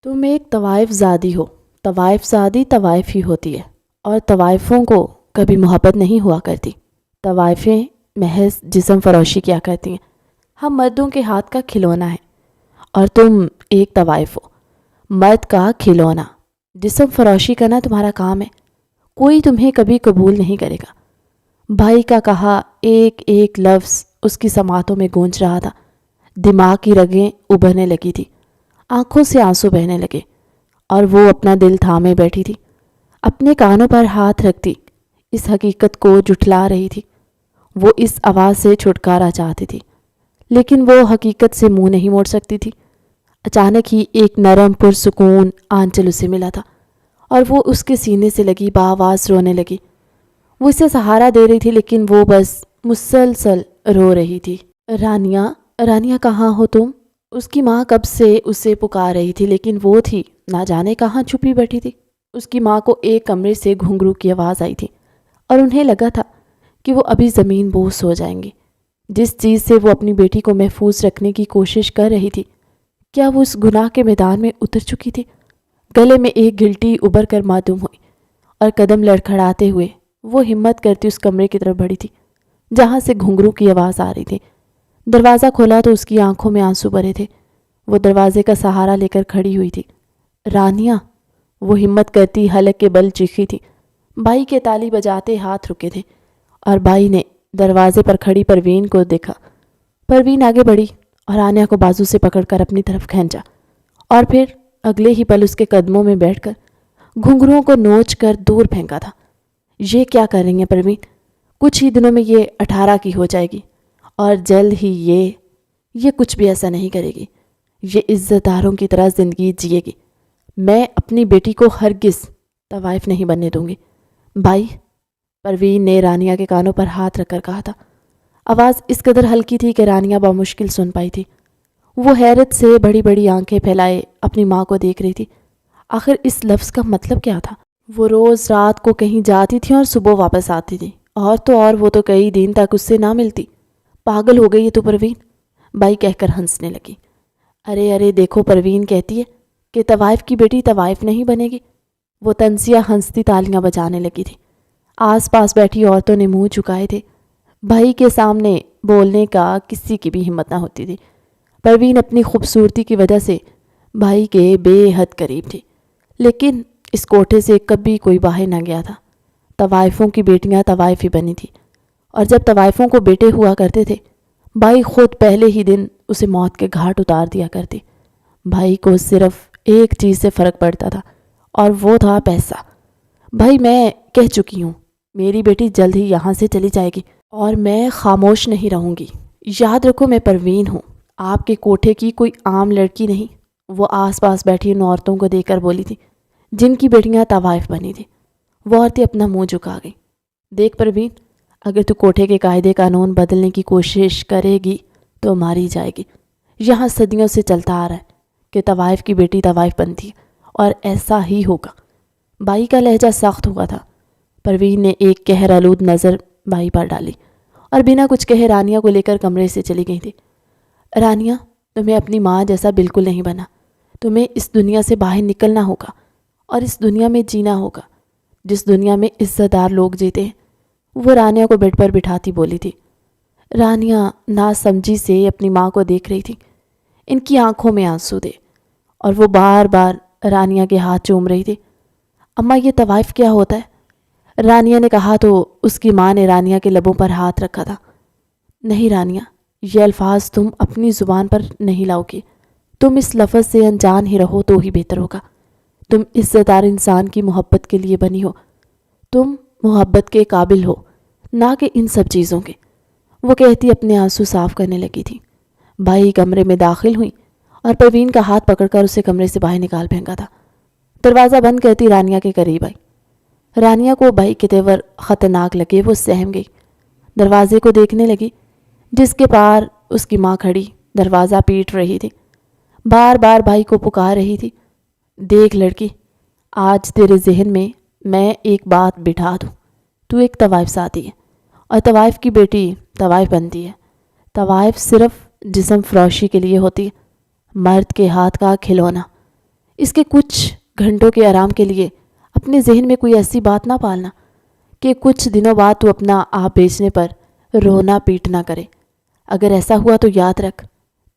تم ایک طوائف زادی ہو۔ طوائف زادی طوائف ہی ہوتی ہے اور طوائفوں کو کبھی محبت نہیں ہوا کرتی۔ طوائفیں محض جسم فروشی کیا کرتی ہیں۔ ہم مردوں کے ہاتھ کا کھلونا ہے اور تم ایک طوائف ہو، مرد کا کھلونا۔ جسم فروشی کرنا تمہارا کام ہے، کوئی تمہیں کبھی قبول نہیں کرے گا۔ بھائی کا کہا ایک ایک لفظ اس کی سماعتوں میں گونج رہا تھا۔ دماغ کی رگیں ابھرنے لگی تھی، آنکھوں سے آنسو بہنے لگے اور وہ اپنا دل تھامے بیٹھی تھی، اپنے کانوں پر ہاتھ رکھتی اس حقیقت کو جھٹلا رہی تھی۔ وہ اس آواز سے چھٹکارا چاہتی تھی لیکن وہ حقیقت سے منہ نہیں موڑ سکتی تھی۔ اچانک ہی ایک نرم پرسکون آنچل اسے ملا تھا اور وہ اس کے سینے سے لگی بآواز رونے لگی۔ وہ اسے سہارا دے رہی تھی لیکن وہ بس مسلسل رو رہی تھی۔ رانیہ، رانیہ کہاں ہو تم؟ اس کی ماں کب سے اسے پکار رہی تھی لیکن وہ تھی نہ جانے کہاں چھپی بیٹھی تھی۔ اس کی ماں کو ایک کمرے سے گھنگرو کی آواز آئی تھی اور انہیں لگا تھا کہ وہ ابھی زمین بوس ہو جائیں گی۔ جس چیز سے وہ اپنی بیٹی کو محفوظ رکھنے کی کوشش کر رہی تھی، کیا وہ اس گناہ کے میدان میں اتر چکی تھی؟ گلے میں ایک گھلٹی ابھر کر معدوم ہوئی اور قدم لڑکھڑاتے ہوئے وہ ہمت کرتی اس کمرے کی طرف بڑھی تھی جہاں سے گھنگرو کی آواز آ رہی تھی۔ دروازہ کھولا تو اس کی آنکھوں میں آنسو بھرے تھے۔ وہ دروازے کا سہارا لے کر کھڑی ہوئی تھی۔ رانیہ، وہ ہمت کرتی حلق کے بل چیخی تھی۔ بھائی کے تالی بجاتے ہاتھ رکے تھے اور بھائی نے دروازے پر کھڑی پروین کو دیکھا۔ پروین آگے بڑھی اور رانیہ کو بازو سے پکڑ کر اپنی طرف کھینچا اور پھر اگلے ہی پل اس کے قدموں میں بیٹھ کر گھنگروؤں کو نوچ کر دور پھینکا تھا۔ یہ کیا کر رہی ہیں پروین؟ کچھ ہی دنوں میں یہ 18 کی ہو جائے گی اور جلد ہی یہ کچھ بھی ایسا نہیں کرے گی۔ یہ عزت داروں کی طرح زندگی جیے گی۔ میں اپنی بیٹی کو ہرگز طوائف نہیں بننے دوں گی۔ بھائی، پروین نے رانیہ کے کانوں پر ہاتھ رکھ کر کہا تھا۔ آواز اس قدر ہلکی تھی کہ رانیہ بمشکل سن پائی تھی۔ وہ حیرت سے بڑی بڑی آنکھیں پھیلائے اپنی ماں کو دیکھ رہی تھی۔ آخر اس لفظ کا مطلب کیا تھا؟ وہ روز رات کو کہیں جاتی تھی اور صبح واپس آتی تھی اور وہ تو کئی دن تک اس سے نہ ملتی۔ پاگل ہو گئی ہے تو پروین، بھائی کہہ کر ہنسنے لگی۔ ارے دیکھو، پروین کہتی ہے کہ طوائف کی بیٹی طوائف نہیں بنے گی۔ وہ طنزیہ ہنستی تالیاں بجانے لگی تھی۔ آس پاس بیٹھی عورتوں نے منہ جھکائے تھے۔ بھائی کے سامنے بولنے کا کسی کی بھی ہمت نہ ہوتی تھی۔ پروین اپنی خوبصورتی کی وجہ سے بھائی کے بے حد قریب تھی لیکن اس کوٹھے سے کبھی کوئی باہر نہ گیا تھا۔ طوائفوں کی بیٹیاں طوائف ہی بنی تھی اور جب طوائفوں کو بیٹے ہوا کرتے تھے، بھائی خود پہلے ہی دن اسے موت کے گھاٹ اتار دیا کرتے۔ بھائی کو صرف ایک چیز سے فرق پڑتا تھا اور وہ تھا پیسہ۔ بھائی، میں کہہ چکی ہوں، میری بیٹی جلد ہی یہاں سے چلی جائے گی اور میں خاموش نہیں رہوں گی۔ یاد رکھو، میں پروین ہوں، آپ کے کوٹھے کی کوئی عام لڑکی نہیں۔ وہ آس پاس بیٹھی ان عورتوں کو دیکھ کر بولی تھی جن کی بیٹیاں طوائف بنی تھی۔ وہ عورتیں اپنا منہ جھکا گئی۔ دیکھ پروین، اگر تو کوٹھے کے قاعدے قانون بدلنے کی کوشش کرے گی تو ماری جائے گی۔ یہاں صدیوں سے چلتا آ رہا ہے کہ طوائف کی بیٹی طوائف بنتی ہے اور ایسا ہی ہوگا۔ بھائی کا لہجہ سخت ہوا تھا۔ پروین نے ایک قہر آلود نظر بھائی پر ڈالی اور بنا کچھ کہے رانیہ کو لے کر کمرے سے چلی گئی تھی۔ رانیہ، تمہیں اپنی ماں جیسا بالکل نہیں بنا۔ تمہیں اس دنیا سے باہر نکلنا ہوگا اور اس دنیا میں جینا ہوگا جس دنیا میں عزت دار لوگ جیتے ہیں۔ وہ رانیہ کو بیڈ پر بٹھاتی بولی تھی۔ رانیہ ناسمجھی سے اپنی ماں کو دیکھ رہی تھی۔ ان کی آنکھوں میں آنسو تھے اور وہ بار بار رانیہ کے ہاتھ چوم رہی تھی۔ اماں، یہ طوائف کیا ہوتا ہے؟ رانیہ نے کہا تو اس کی ماں نے رانیہ کے لبوں پر ہاتھ رکھا تھا۔ نہیں رانیہ، یہ الفاظ تم اپنی زبان پر نہیں لاؤ گی۔ تم اس لفظ سے انجان ہی رہو تو ہی بہتر ہوگا۔ تم عزت دار انسان کی محبت کے لیے بنی ہو۔ تم محبت کے قابل ہو، نہ کہ ان سب چیزوں کے۔ وہ کہتی اپنے آنسو صاف کرنے لگی تھی۔ بھائی کمرے میں داخل ہوئی اور پروین کا ہاتھ پکڑ کر اسے کمرے سے باہر نکال پھینکا تھا۔ دروازہ بند کرتی رانیہ کے قریب آئی۔ رانیہ کو بھائی کے تیور خطرناک لگے۔ وہ سہم گئی، دروازے کو دیکھنے لگی جس کے پار اس کی ماں کھڑی دروازہ پیٹ رہی تھی، بار بار بھائی کو پکار رہی تھی۔ دیکھ لڑکی، آج تیرے ذہن میں ایک بات بٹھا دوں، تو ایک طوائف زادی ہے اور طوائف کی بیٹی طوائف بنتی ہے۔ طوائف صرف جسم فروشی کے لیے ہوتی ہے، مرد کے ہاتھ کا کھلونا۔ اس کے کچھ گھنٹوں کے آرام کے لیے اپنے ذہن میں کوئی ایسی بات نہ پالنا کہ کچھ دنوں بعد تو اپنا آپ بیچنے پر رونا پیٹنا کرے۔ اگر ایسا ہوا تو یاد رکھ،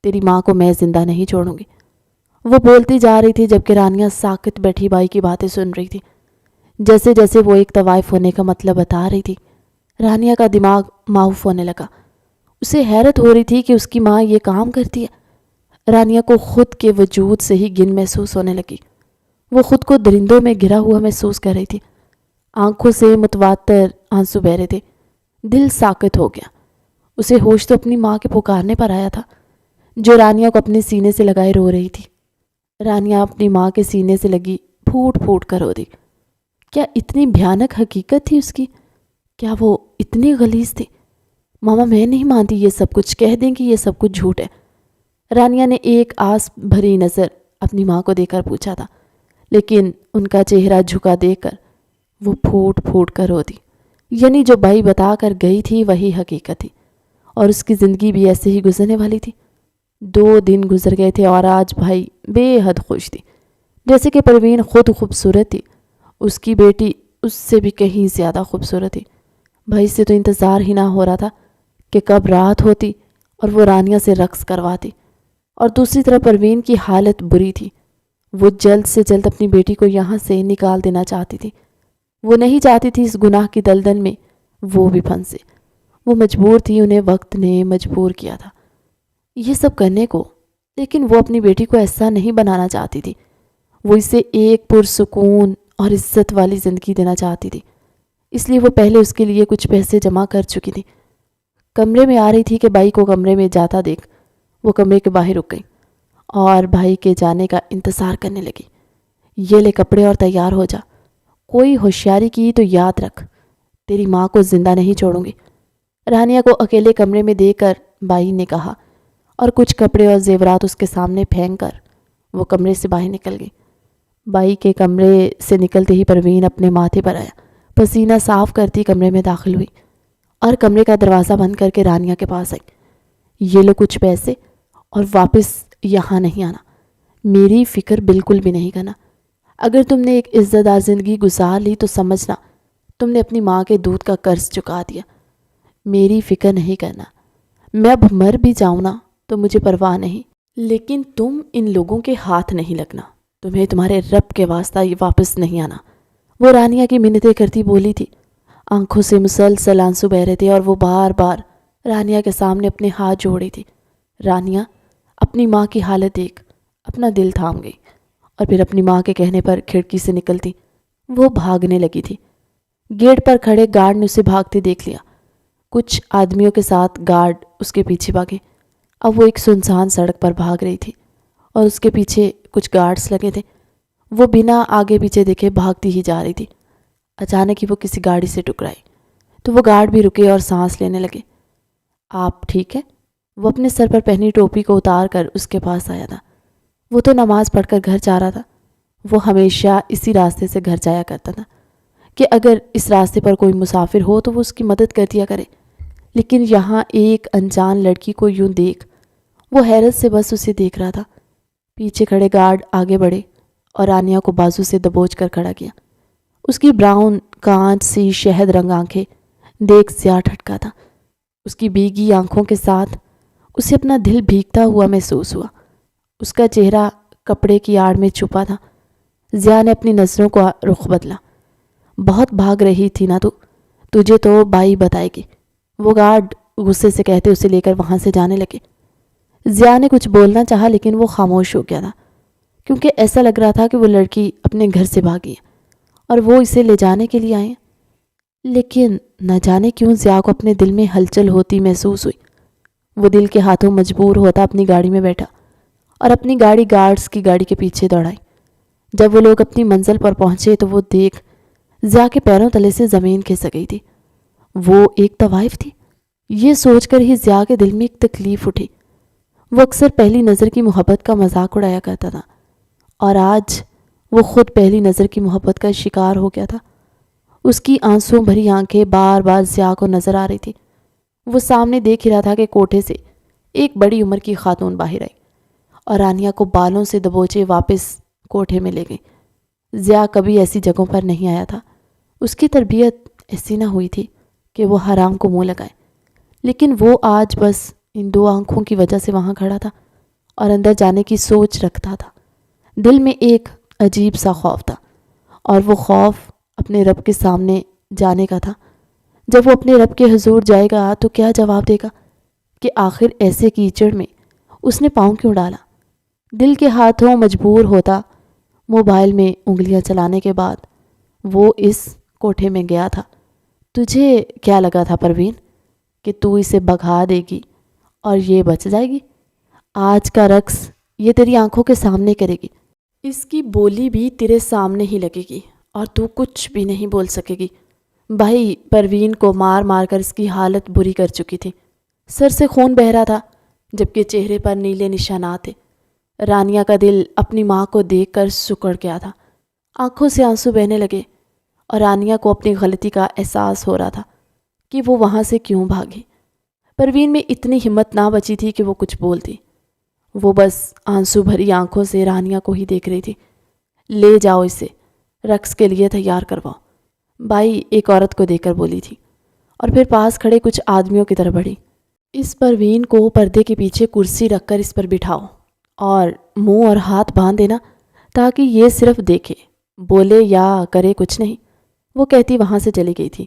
تیری ماں کو میں زندہ نہیں چھوڑوں گی۔ وہ بولتی جا رہی تھی جبکہ رانیہ ساکت بیٹھی بائی کی باتیں سن رہی تھی۔ جیسے جیسے وہ ایک طوائف ہونے کا مطلب بتا رہی تھی، رانیہ کا دماغ معاف ہونے لگا۔ اسے حیرت ہو رہی تھی کہ اس کی ماں یہ کام کرتی ہے۔ رانیہ کو خود کے وجود سے ہی گن محسوس ہونے لگی۔ وہ خود کو درندوں میں گھرا ہوا محسوس کر رہی تھی۔ آنکھوں سے متواتر آنسو بہ رہے تھے۔ دل ساکت ہو گیا۔ اسے ہوش تو اپنی ماں کے پکارنے پر آیا تھا، جو رانیہ کو اپنے سینے سے لگائے رو رہی تھی۔ رانیہ اپنی ماں کے سینے سے لگی پھوٹ پھوٹ کر رو دی۔ کیا اتنی بھیانک حقیقت تھی اس کی؟ کیا وہ اتنی غلیظ تھی؟ ماما میں نہیں مانتی یہ سب کچھ، کہہ دیں کہ یہ سب کچھ جھوٹ ہے۔ رانیہ نے ایک آس بھری نظر اپنی ماں کو دے کر پوچھا تھا، لیکن ان کا چہرہ جھکا دیکھ کر وہ پھوٹ پھوٹ کر رو دی۔ یعنی جو بائی بتا کر گئی تھی وہی حقیقت تھی، اور اس کی زندگی بھی ایسے ہی گزرنے والی تھی۔ 2 دن گزر گئے تھے اور آج بھائی بے حد خوش تھی، جیسے کہ پروین خود خوبصورت تھی۔ اس کی بیٹی اس سے بھی کہیں زیادہ خوبصورت تھی۔ بھائی سے تو انتظار ہی نہ ہو رہا تھا کہ کب رات ہوتی اور وہ رانیہ سے رقص کرواتی، اور دوسری طرف پروین کی حالت بری تھی۔ وہ جلد سے جلد اپنی بیٹی کو یہاں سے نکال دینا چاہتی تھی۔ وہ نہیں چاہتی تھی اس گناہ کی دلدل میں وہ بھی پھنسے۔ وہ مجبور تھی، انہیں وقت نے مجبور کیا تھا یہ سب کرنے کو، لیکن وہ اپنی بیٹی کو ایسا نہیں بنانا چاہتی تھی۔ وہ اسے ایک پرسکون اور عزت والی زندگی دینا چاہتی تھی، اس لیے وہ پہلے اس کے لیے کچھ پیسے جمع کر چکی تھی۔ کمرے میں آ رہی تھی کہ بھائی کو کمرے میں جاتا دیکھ وہ کمرے کے باہر رک گئی اور بھائی کے جانے کا انتظار کرنے لگی۔ یہ لے کپڑے اور تیار ہو جا، کوئی ہوشیاری کی تو یاد رکھ، تیری ماں کو زندہ نہیں چھوڑوں گی۔ رانیہ کو اکیلے کمرے میں دے کر بائی نے کہا، اور کچھ کپڑے اور زیورات اس کے سامنے پھینک کر وہ کمرے سے باہر نکل گئی۔ بائی کے کمرے سے نکلتے ہی پروین اپنے ماتھے پر آیا، پسینہ صاف کرتی کمرے میں داخل ہوئی اور کمرے کا دروازہ بند کر کے رانیہ کے پاس آئی۔ یہ لو کچھ پیسے اور واپس یہاں نہیں آنا، میری فکر بالکل بھی نہیں کرنا۔ اگر تم نے ایک عزت دار زندگی گزار لی تو سمجھنا تم نے اپنی ماں کے دودھ کا قرض چکا دیا۔ میری فکر نہیں کرنا، میں اب مر بھی جاؤں نا تو مجھے پرواہ نہیں، لیکن تم ان لوگوں کے ہاتھ نہیں لگنا، تمہیں تمہارے رب کے واسطہ یہ واپس نہیں آنا۔ وہ رانیہ کی منتیں کرتی بولی تھی۔ آنکھوں سے مسلسل آنسو بہ رہے تھے اور وہ بار بار رانیہ کے سامنے اپنے ہاتھ جوڑی تھی۔ رانیہ اپنی ماں کی حالت دیکھ اپنا دل تھام گئی اور پھر اپنی ماں کے کہنے پر کھڑکی سے نکلتی وہ بھاگنے لگی تھی۔ گیٹ پر کھڑے گارڈ نے اسے بھاگتے دیکھ لیا۔ کچھ آدمیوں کے ساتھ گارڈ اس کے پیچھے بھاگے۔ اب وہ ایک سنسان سڑک پر بھاگ رہی تھی اور اس کے پیچھے کچھ گارڈز لگے تھے۔ وہ بنا آگے پیچھے دیکھے بھاگتی ہی جا رہی تھی۔ اچانک ہی وہ کسی گاڑی سے ٹکرائی تو وہ گارڈ بھی رکے اور سانس لینے لگے۔ آپ ٹھیک ہے؟ وہ اپنے سر پر پہنی ٹوپی کو اتار کر اس کے پاس آیا تھا۔ وہ تو نماز پڑھ کر گھر جا رہا تھا۔ وہ ہمیشہ اسی راستے سے گھر جایا کرتا تھا کہ اگر اس راستے پر کوئی مسافر ہو تو وہ اس کی مدد کر دیا کرے، لیکن یہاں ایک انجان لڑکی کو یوں دیکھ وہ حیرت سے بس اسے دیکھ رہا تھا۔ پیچھے کھڑے گارڈ آگے بڑھے اور رانیہ کو بازو سے دبوچ کر کھڑا کیا۔ اس کی براؤن کانچ سی شہد رنگ آنکھیں دیکھ سیاہ ٹھٹکا تھا۔ اس کی بھیگی آنکھوں کے ساتھ اسے اپنا دل بھیگتا ہوا محسوس ہوا۔ اس کا چہرہ کپڑے کی آڑ میں چھپا تھا۔ ضیاء نے اپنی نظروں کا رخ بدلا۔ بہت بھاگ رہی تھی نا تو، تجھے تو بائی بتائے گی، وہ گارڈ غصے سے کہتے اسے لے کر وہاں سے جانے لگے۔ ضیاء نے کچھ بولنا چاہا لیکن وہ خاموش ہو گیا تھا، کیونکہ ایسا لگ رہا تھا کہ وہ لڑکی اپنے گھر سے بھاگی ہے اور وہ اسے لے جانے کے لیے آئے ہیں۔ لیکن نہ جانے کیوں ضیاء کو اپنے دل میں ہلچل ہوتی محسوس ہوئی۔ وہ دل کے ہاتھوں مجبور ہوتا اپنی گاڑی میں بیٹھا اور اپنی گاڑی گارڈز کی گاڑی کے پیچھے دوڑائی۔ جب وہ لوگ اپنی منزل پر پہنچے تو وہ دیکھ ضیاء کے پیروں تلے سے زمین کھسک گئی تھی۔ وہ ایک طوائف تھی۔ یہ سوچ کر ہی ضیاء کے دل میں ایک تکلیف اٹھی۔ وہ اکثر پہلی نظر کی محبت کا مذاق اڑایا کرتا تھا اور آج وہ خود پہلی نظر کی محبت کا شکار ہو گیا تھا۔ اس کی آنسوں بھری آنکھیں بار بار ضیاء کو نظر آ رہی تھی۔ وہ سامنے دیکھ رہا تھا کہ کوٹھے سے ایک بڑی عمر کی خاتون باہر آئی اور رانیہ کو بالوں سے دبوچے واپس کوٹھے میں لے گئی۔ ضیاء کبھی ایسی جگہوں پر نہیں آیا تھا، اس کی تربیت ایسی نہ ہوئی تھی کہ وہ حرام کو منہ لگائے، لیکن وہ آج بس ان 2 آنکھوں کی وجہ سے وہاں کھڑا تھا اور اندر جانے کی سوچ رکھتا تھا۔ دل میں ایک عجیب سا خوف تھا، اور وہ خوف اپنے رب کے سامنے جانے کا تھا۔ جب وہ اپنے رب کے حضور جائے گا تو کیا جواب دے گا کہ آخر ایسے کیچڑ میں اس نے پاؤں کیوں ڈالا؟ دل کے ہاتھوں مجبور ہوتا موبائل میں انگلیاں چلانے کے بعد وہ اس کوٹھے میں گیا تھا۔ تجھے کیا لگا تھا پروین کہ تو اسے بھگا دے گی اور یہ بچ جائے گی؟ آج کا رقص یہ تیری آنکھوں کے سامنے کرے گی، اس کی بولی بھی تیرے سامنے ہی لگے گی اور تو کچھ بھی نہیں بول سکے گی۔ بھائی پروین کو مار مار کر اس کی حالت بری کر چکی تھی۔ سر سے خون بہہ رہا تھا جبکہ چہرے پر نیلے نشانات تھے۔ رانیہ کا دل اپنی ماں کو دیکھ کر سکڑ گیا تھا، آنکھوں سے آنسو بہنے لگے اور رانیہ کو اپنی غلطی کا احساس ہو رہا تھا کہ وہ وہاں سے کیوں بھاگی۔ پروین میں اتنی ہمت نہ بچی تھی کہ وہ کچھ بولتی، وہ بس آنسو بھری آنکھوں سے رانیہ کو ہی دیکھ رہی تھی۔ لے جاؤ اسے، رقص کے لیے تیار کرواؤ، بائی ایک عورت کو دیکھ کر بولی تھی، اور پھر پاس کھڑے کچھ آدمیوں کی طرف بڑھی۔ اس پروین کو پردے کے پیچھے کرسی رکھ کر اس پر بٹھاؤ اور منہ اور ہاتھ باندھ دینا تاکہ یہ صرف دیکھے، بولے یا کرے کچھ نہیں۔ وہ کہتی وہاں سے چلی گئی تھی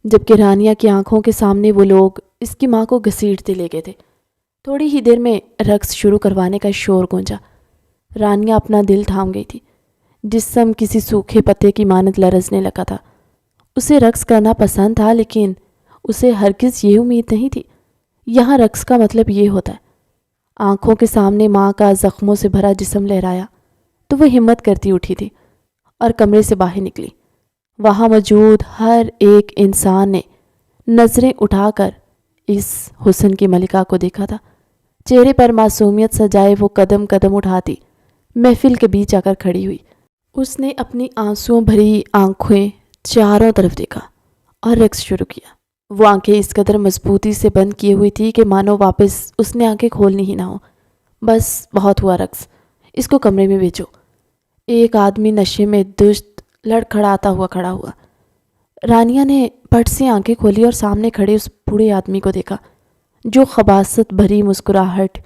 جبکہ رانیہ کی آنکھوں کے سامنے وہ لوگ اس کی ماں کو گھسیٹتے لے گئے تھے۔ تھوڑی ہی دیر میں رقص شروع کروانے کا شور گونجا۔ رانیہ اپنا دل تھام گئی تھی، جسم کسی سوکھے پتے کی مانند لرزنے لگا تھا۔ اسے رقص کرنا پسند تھا لیکن اسے ہرگز یہ امید نہیں تھی یہاں رقص کا مطلب یہ ہوتا ہے۔ آنکھوں کے سامنے ماں کا زخموں سے بھرا جسم لہرایا تو وہ ہمت کرتی اٹھی تھی اور کمرے سے باہر نکلی۔ وہاں موجود ہر ایک انسان نے نظریں اٹھا کر اس حسن کی ملکہ کو دیکھا تھا۔ چہرے پر معصومیت سجائے وہ قدم قدم اٹھاتی محفل کے بیچ آ کر کھڑی ہوئی۔ اس نے اپنی آنسوؤں بھری آنکھیں چاروں طرف دیکھا اور رقص شروع کیا۔ وہ آنکھیں اس قدر مضبوطی سے بند کیے ہوئی تھی کہ مانو واپس اس نے آنکھیں کھولنی ہی نہ ہو۔ بس بہت ہوا رقص، اس کو کمرے میں بھیجو۔ ایک آدمی نشے میں دشت لڑکھڑاتا ہوا کھڑا ہوا۔ رانیہ نے پٹ سے آنکھیں کھولی اور سامنے کھڑے اس بوڑھے آدمی کو دیکھا جو خباثت بھری مسکراہٹ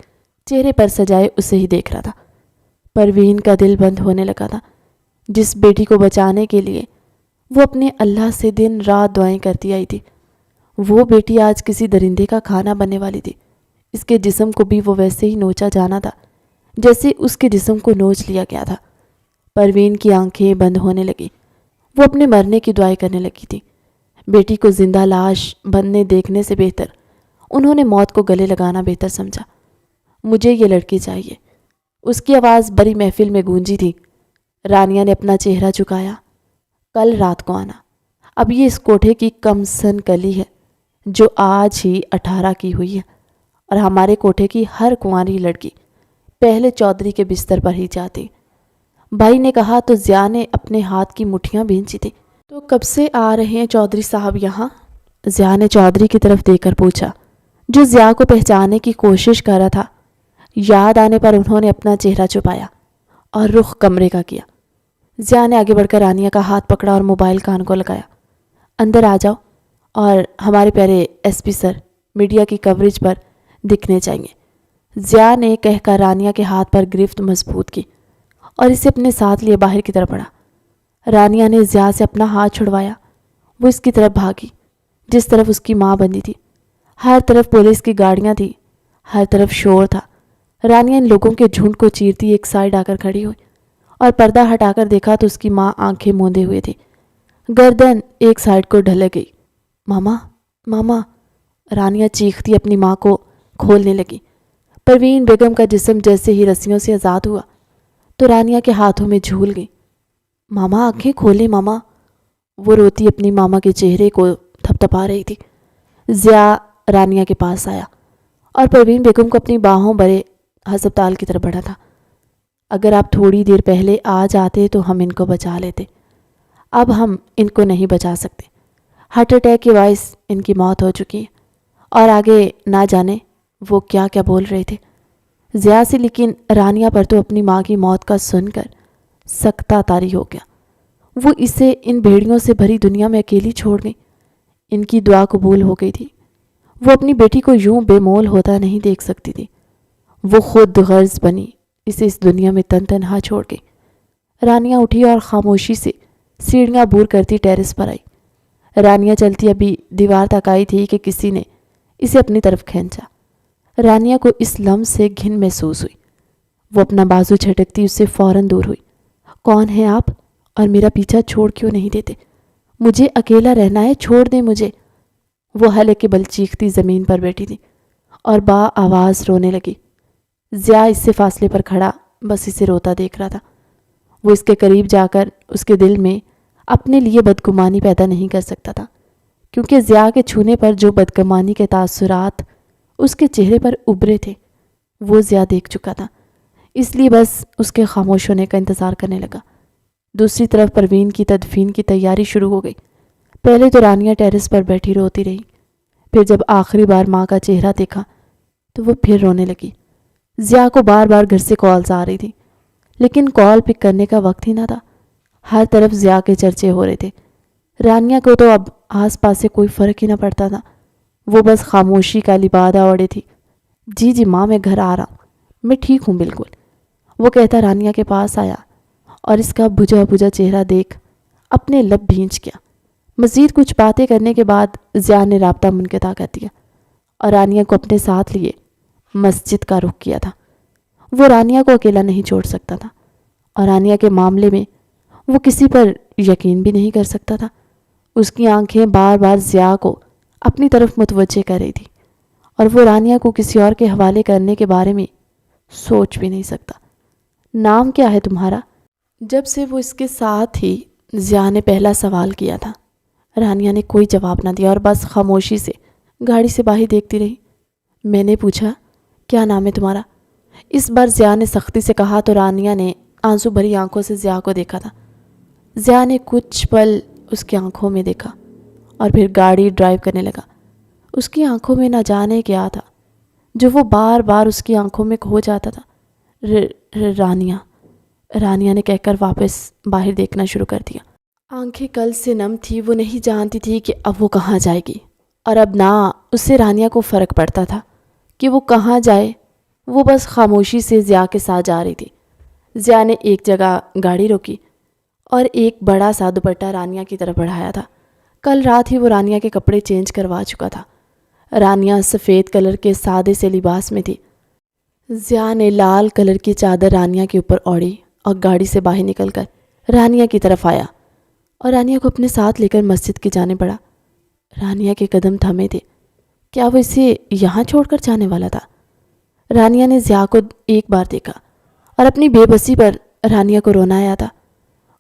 چہرے پر سجائے اسے ہی دیکھ رہا تھا۔ پروین کا دل بند ہونے لگا تھا۔ جس بیٹی کو بچانے کے لیے وہ اپنے اللہ سے دن رات دعائیں کرتی آئی تھی، وہ بیٹی آج کسی درندے کا کھانا بننے والی تھی۔ اس کے جسم کو بھی وہ ویسے ہی نوچا جانا تھا جیسے اس کے جسم کو نوچ لیا گیا تھا۔ پروین کی آنکھیں بند ہونے لگی، وہ اپنے مرنے کی دعائیں کرنے لگی تھی۔ بیٹی کو زندہ لاش بننے دیکھنے سے بہتر انہوں نے موت کو گلے لگانا بہتر سمجھا۔ مجھے یہ لڑکی چاہیے، اس کی آواز بڑی محفل میں گونجی تھی۔ رانیہ نے اپنا چہرہ جھکایا۔ کل رات کو آنا، اب یہ اس کوٹھے کی کم سن کلی ہے جو آج ہی 18 کی ہوئی ہے، اور ہمارے کوٹھے کی ہر کنواری لڑکی پہلے چودھری کے بستر پر ہی جاتی۔ بھائی نے کہا تو ضیاء نے اپنے ہاتھ کی مٹھیاں بھینچی تھی۔ تو کب سے آ رہے ہیں چودھری صاحب یہاں؟ ضیاء نے چودھری کی طرف دیکھ کر پوچھا جو ضیاء کو پہچاننے کی کوشش کر رہا تھا۔ یاد آنے پر انہوں نے اپنا چہرہ چھپایا اور رخ کمرے کا کیا۔ ضیاء نے آگے بڑھ کر رانیہ کا ہاتھ پکڑا اور موبائل کان کو لگایا۔ اندر آ جاؤ اور ہمارے پیارے ایس پی سر میڈیا کی کوریج پر دکھنے چاہیے۔ ضیاء نے کہہ کر رانیہ کے ہاتھ پر گرفت مضبوط کی اور اسے اپنے ساتھ لیے باہر کی طرف بڑھا۔ رانیہ نے ضیاء سے اپنا ہاتھ چھڑوایا۔ وہ اس کی طرف بھاگی جس طرف اس کی ماں بندی تھی۔ ہر طرف پولیس کی گاڑیاں تھی، ہر طرف شور تھا۔ رانیہ ان لوگوں کے جھنڈ کو چیرتی ایک سائڈ آ کر کھڑی ہوئی اور پردہ ہٹا کر دیکھا تو اس کی ماں آنکھیں موندے ہوئے تھی، گردن ایک سائڈ کو ڈھل گئی۔ ماما ماما، رانیہ چیختی اپنی ماں کو کھولنے لگی۔ پروین بیگم کا جسم جیسے ہی رسیوں سے آزاد ہوا تو رانیہ کے ہاتھوں میں جھول گئی۔ ماما آنکھیں کھولے ماما، وہ روتی اپنی ماما کے چہرے کو تھپ تھپا رہی تھی۔ ضیاء رانیہ کے پاس آیا اور پروین بیگم کو اپنی باہوں بھرے ہسپتال کی طرف بڑھا تھا۔ اگر آپ تھوڑی دیر پہلے آ جاتے تو ہم ان کو بچا لیتے، اب ہم ان کو نہیں بچا سکتے۔ ہارٹ اٹیک کے باعث ان کی موت ہو چکی ہے، اور آگے نہ جانے وہ کیا کیا بول رہے تھے ضیاء سے، لیکن رانیہ پر تو اپنی ماں کی موت کا سن کر سکتہ طاری ہو گیا۔ وہ اسے ان بھیڑیوں سے بھری دنیا میں اکیلی چھوڑ گئی۔ ان کی دعا قبول ہو گئی تھی۔ وہ اپنی بیٹی کو یوں بے مول ہوتا نہیں دیکھ سکتی تھی۔ وہ خود غرض بنی اسے اس دنیا میں تنہا چھوڑ گئی۔ رانیہ اٹھی اور خاموشی سے سیڑھیاں عبور کرتی ٹیرس پر آئی۔ رانیہ چلتی ابھی دیوار تک آئی تھی کہ کسی نے اسے اپنی طرف کھینچا۔ رانیہ کو اس لمس سے گھن محسوس ہوئی۔ وہ اپنا بازو جھٹکتی اس سے فوراً دور ہوئی۔ کون ہیں آپ؟ اور میرا پیچھا چھوڑ کیوں نہیں دیتے؟ مجھے اکیلا رہنا ہے، چھوڑ دیں مجھے۔ وہ ہلکے بل چیختی زمین پر بیٹھی تھی اور با آواز رونے لگی۔ ضیاء اس سے فاصلے پر کھڑا بس اسے روتا دیکھ رہا تھا۔ وہ اس کے قریب جا کر اس کے دل میں اپنے لیے بدگمانی پیدا نہیں کر سکتا تھا، کیونکہ ضیاء کے چھونے پر جو بدگمانی کے تاثرات اس کے چہرے پر ابھرے تھے وہ ضیاء دیکھ چکا تھا، اس لیے بس اس کے خاموش ہونے کا انتظار کرنے لگا۔ دوسری طرف پروین کی تدفین کی تیاری شروع ہو گئی۔ پہلے تو رانیہ ٹیرس پر بیٹھی روتی رہی، پھر جب آخری بار ماں کا چہرہ دیکھا تو وہ پھر رونے لگی۔ ضیاء کو بار بار گھر سے کالز آ رہی تھی، لیکن کال پک کرنے کا وقت ہی نہ تھا۔ ہر طرف ضیاء کے چرچے ہو رہے تھے۔ رانیہ کو تو اب آس پاس سے کوئی فرق ہی نہ پڑتا تھا۔ وہ بس خاموشی کا لبادہ اوڑے تھی۔ جی ماں، میں گھر آ رہا ہوں، میں ٹھیک ہوں بالکل، وہ کہتا رانیہ کے پاس آیا اور اس کا بجھا بجھا چہرہ دیکھ اپنے لب بھینچ گیا۔ مزید کچھ باتیں کرنے کے بعد ضیاء نے رابطہ منقطع کر دیا اور رانیہ کو اپنے ساتھ لیے مسجد کا رخ کیا تھا۔ وہ رانیہ کو اکیلا نہیں چھوڑ سکتا تھا اور رانیہ کے معاملے میں وہ کسی پر یقین بھی نہیں کر سکتا تھا۔ اس کی آنکھیں بار بار ضیاء کو اپنی طرف متوجہ کر رہی تھی اور وہ رانیہ کو کسی اور کے حوالے کرنے کے بارے میں سوچ بھی نہیں سکتا۔ نام کیا ہے تمہارا؟ جب سے وہ اس کے ساتھ ہی ضیاء نے پہلا سوال کیا تھا۔ رانیہ نے کوئی جواب نہ دیا اور بس خاموشی سے گاڑی سے باہر دیکھتی رہی۔ میں نے پوچھا کیا نام ہے تمہارا؟ اس بار ضیاء نے سختی سے کہا تو رانیہ نے آنسو بھری آنکھوں سے ضیاء کو دیکھا تھا۔ ضیاء نے کچھ پل اس کی آنکھوں میں دیکھا اور پھر گاڑی ڈرائیو کرنے لگا۔ اس کی آنکھوں میں نہ جانے کیا تھا جو وہ بار بار اس کی آنکھوں میں کھو جاتا تھا۔ رانیہ نے کہہ کر واپس باہر دیکھنا شروع کر دیا۔ آنکھیں کل سے نم تھی، وہ نہیں جانتی تھی کہ اب وہ کہاں جائے گی، اور اب نہ اس سے رانیہ کو فرق پڑتا تھا کہ وہ کہاں جائے۔ وہ بس خاموشی سے ضیاء کے ساتھ جا رہی تھی۔ ضیاء نے ایک جگہ گاڑی روکی اور ایک بڑا سا دوپٹہ رانیہ کی طرف بڑھایا تھا۔ کل رات ہی وہ رانیہ کے کپڑے چینج کروا چکا تھا۔ رانیہ سفید کلر کے سادے سے لباس میں تھی۔ ضیاء نے لال کلر کی چادر رانیہ کے اوپر اوڑھی اور گاڑی سے باہر نکل کر رانیہ کی طرف آیا اور رانیہ کو اپنے ساتھ لے کر مسجد کی جانب بڑھا۔ رانیہ کے قدم تھمے تھے۔ کیا وہ اسے یہاں چھوڑ کر جانے والا تھا؟ رانیہ نے ضیاء کو ایک بار دیکھا اور اپنی بے بسی پر رانیہ کو رونا آیا تھا۔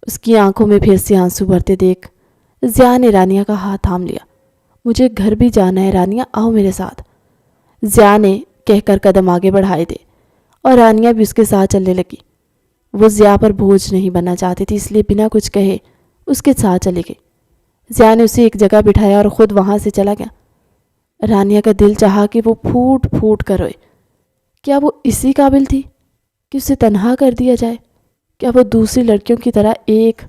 اس کی آنکھوں میں پھر سے آنسو بھرتے دیکھ ضیاء نے رانیہ کا ہاتھ تھام لیا۔ مجھے گھر بھی جانا ہے رانیہ، آؤ میرے ساتھ، ضیاء نے کہہ کر قدم آگے بڑھائے تھے اور رانیہ بھی اس کے ساتھ چلنے لگی۔ وہ ضیاء پر بوجھ نہیں بننا چاہتی تھی، اس لیے بنا کچھ کہے اس کے ساتھ چلی گئی۔ ضیاء نے اسے ایک جگہ بٹھایا اور خود وہاں سے چلا گیا۔ رانیہ کا دل چاہا کہ وہ پھوٹ پھوٹ کر روئے۔ کیا وہ اسی قابل تھی کہ اسے تنہا کر دیا جائے؟ کیا وہ دوسری لڑکیوں کی طرح ایک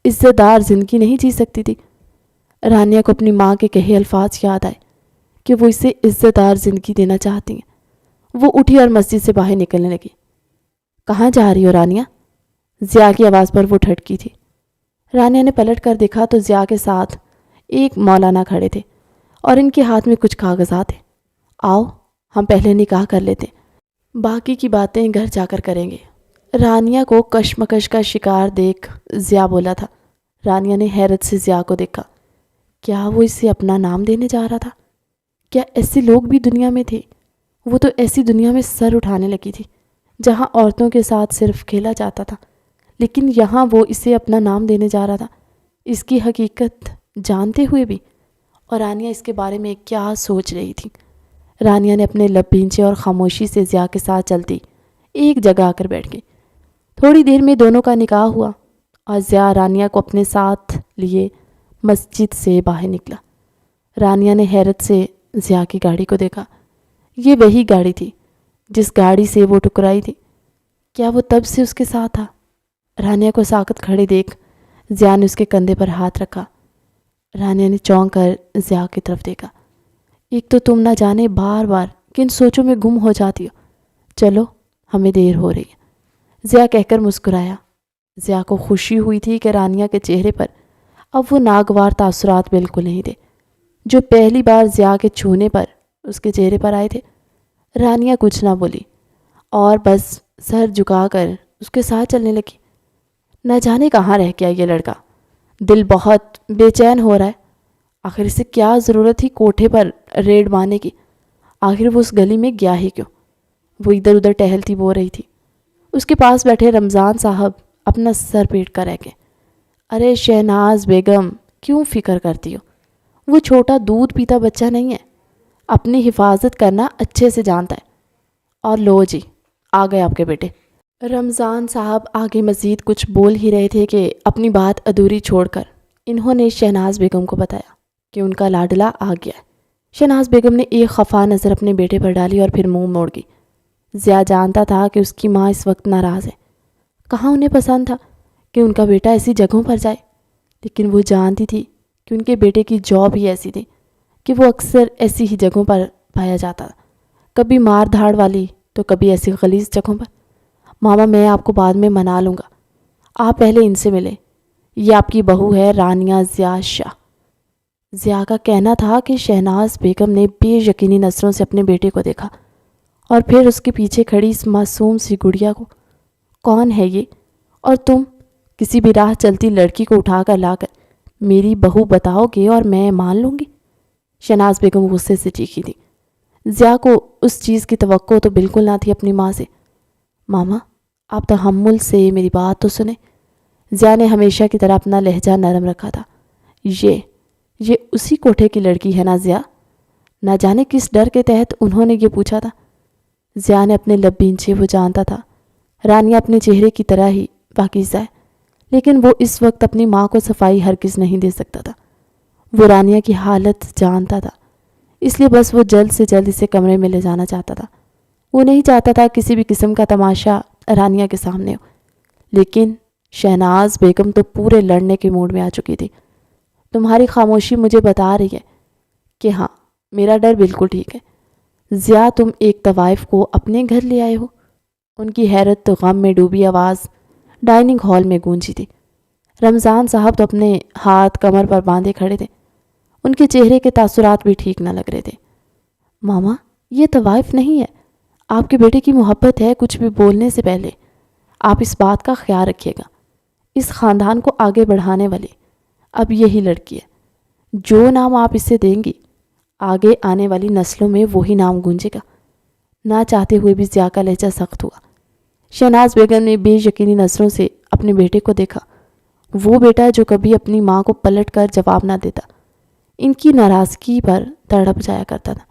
عزت دار زندگی نہیں جی سکتی تھی؟ رانیہ کو اپنی ماں کے کہے الفاظ یاد آئے کہ وہ اسے عزت دار زندگی دینا چاہتی ہیں۔ وہ اٹھی اور مسجد سے باہر نکلنے لگی۔ کہاں جا رہی ہو رانیہ؟ ضیاء کی آواز پر وہ ٹھٹکی تھی۔ رانیہ نے پلٹ کر دیکھا تو ضیاء کے ساتھ ایک مولانا کھڑے تھے اور ان کے ہاتھ میں کچھ کاغذات تھے۔ آؤ ہم پہلے نکاح کر لیتے، باقی کی باتیں گھر جا کر کریں گے۔ رانیہ کو کشمکش کا شکار دیکھ ضیاء بولا تھا۔ رانیہ نے حیرت سے ضیاء کو دیکھا۔ کیا وہ اسے اپنا نام دینے جا رہا تھا؟ کیا ایسے لوگ بھی دنیا میں تھے؟ وہ تو ایسی دنیا میں سر اٹھانے لگی تھی جہاں عورتوں کے ساتھ صرف کھیلا جاتا تھا، لیکن یہاں وہ اسے اپنا نام دینے جا رہا تھا، اس کی حقیقت جانتے ہوئے بھی۔ اور رانیہ اس کے بارے میں کیا سوچ رہی تھی؟ رانیہ نے اپنے لب بھینچے اور خاموشی سے ضیاء کے ساتھ چلتی ایک جگہ آ کر بیٹھ گئی۔ تھوڑی دیر میں دونوں کا نکاح ہوا اور ضیاء رانیہ کو اپنے ساتھ لیے مسجد سے باہر نکلا۔ رانیہ نے حیرت سے ضیاء کی گاڑی کو دیکھا۔ یہ وہی گاڑی تھی جس گاڑی سے وہ ٹکرائی تھی۔ کیا وہ تب سے اس کے ساتھ تھا؟ رانیہ کو ساکت کھڑی دیکھ ضیاء نے اس کے کندھے پر ہاتھ رکھا۔ رانیہ نے چونک کر ضیاء کی طرف دیکھا۔ ایک تو تم نہ جانے بار بار کن سوچوں میں گم ہو جاتی ہو، چلو ہمیں دیر ہو رہی ہے، ضیاء کہہ کر مسکرایا۔ ضیاء کو خوشی ہوئی تھی کہ رانیہ کے چہرے پر اب وہ ناگوار تاثرات بالکل نہیں تھے جو پہلی بار ضیاء کے چھونے پر اس کے چہرے پر آئے تھے۔ رانیہ کچھ نہ بولی اور بس سر جھکا کر اس کے ساتھ چلنے لگی۔ نہ جانے کہاں رہ گیا یہ لڑکا، دل بہت بے چین ہو رہا ہے۔ آخر اسے کیا ضرورت تھی کوٹھے پر ریڈ مارنے کی؟ آخر وہ اس گلی میں گیا ہی کیوں؟ وہ ادھر ادھر ٹہلتی بو رہی تھی۔ اس کے پاس بیٹھے رمضان صاحب اپنا سر پیٹ کر رہ گئے۔ ارے شہناز بیگم کیوں فکر کرتی ہو؟ وہ چھوٹا دودھ پیتا بچہ نہیں ہے، اپنی حفاظت کرنا اچھے سے جانتا ہے۔ اور لو جی آ گئے آپ کے بیٹے۔ رمضان صاحب آگے مزید کچھ بول ہی رہے تھے کہ اپنی بات ادھوری چھوڑ کر انہوں نے شہناز بیگم کو بتایا کہ ان کا لاڈلا آ گیا ہے۔ شہناز بیگم نے ایک خفا نظر اپنے بیٹے پر ڈالی اور پھر منہ موڑ گئی۔ ضیاء جانتا تھا کہ اس کی ماں اس وقت ناراض ہے۔ کہاں انہیں پسند تھا کہ ان کا بیٹا ایسی جگہوں پر جائے، لیکن وہ جانتی تھی کہ ان کے بیٹے کی جاب ہی ایسی تھی کہ وہ اکثر ایسی ہی جگہوں پر پایا جاتا تھا، کبھی مار دھاڑ والی تو کبھی ایسی غلیظ جگہوں پر۔ ماما میں آپ کو بعد میں منا لوں گا، آپ پہلے ان سے ملیں، یہ آپ کی بہو ہے رانیہ ضیاء شاہ۔ ضیاء کا کہنا تھا کہ شہناز بیگم نے بے یقینی نظروں سے اپنے بیٹے کو دیکھا اور پھر اس کے پیچھے کھڑی اس معصوم سی گڑیا کو۔ کون ہے یہ؟ اور تم کسی بھی راہ چلتی لڑکی کو اٹھا کر لا کر میری بہو بتاؤ گے اور میں مان لوں گی؟ شہناز بیگم غصے سے چیخی تھی۔ ضیاء کو اس چیز کی توقع تو بالکل نہ تھی اپنی ماں سے۔ ماما آپ تحمل سے میری بات تو سنیں۔ ضیاء نے ہمیشہ کی طرح اپنا لہجہ نرم رکھا تھا۔ یہ اسی کوٹھے کی لڑکی ہے نا ضیاء؟ نہ جانے کس ڈر کے تحت انہوں نے یہ پوچھا تھا۔ ضیاء نے اپنے لب بھینچے، وہ جانتا تھا رانیہ اپنے چہرے کی طرح ہی پاکیزہ ہے، لیکن وہ اس وقت اپنی ماں کو صفائی ہرگز نہیں دے سکتا تھا۔ وہ رانیہ کی حالت جانتا تھا، اس لیے بس وہ جلد سے جلد اسے کمرے میں لے جانا چاہتا تھا۔ وہ نہیں چاہتا تھا کسی بھی قسم کا تماشا رانیہ کے سامنے ہو، لیکن شہناز بیگم تو پورے لڑنے کے موڈ میں آ چکی تھی۔ تمہاری خاموشی مجھے بتا رہی ہے کہ ہاں میرا ڈر بالکل ٹھیک ہے۔ ضیاء تم ایک طوائف کو اپنے گھر لے آئے ہو؟ ان کی حیرت تو غم میں ڈوبی آواز ڈائننگ ہال میں گونجی تھی۔ رمضان صاحب تو اپنے ہاتھ کمر پر باندھے کھڑے تھے، ان کے چہرے کے تاثرات بھی ٹھیک نہ لگ رہے تھے۔ ماما یہ طوائف نہیں ہے، آپ کے بیٹے کی محبت ہے۔ کچھ بھی بولنے سے پہلے آپ اس بات کا خیال رکھیے گا، اس خاندان کو آگے بڑھانے والی اب یہی لڑکی ہے۔ جو نام آپ اسے دیں گی آگے آنے والی نسلوں میں وہی نام گونجے گا۔ نہ چاہتے ہوئے بھی ضیاء کا لہجہ سخت ہوا۔ شہناز بیگم نے بے یقینی نظروں سے اپنے بیٹے کو دیکھا، وہ بیٹا جو کبھی اپنی ماں کو پلٹ کر جواب نہ دیتا، ان کی ناراضگی پر تڑپ جایا کرتا تھا،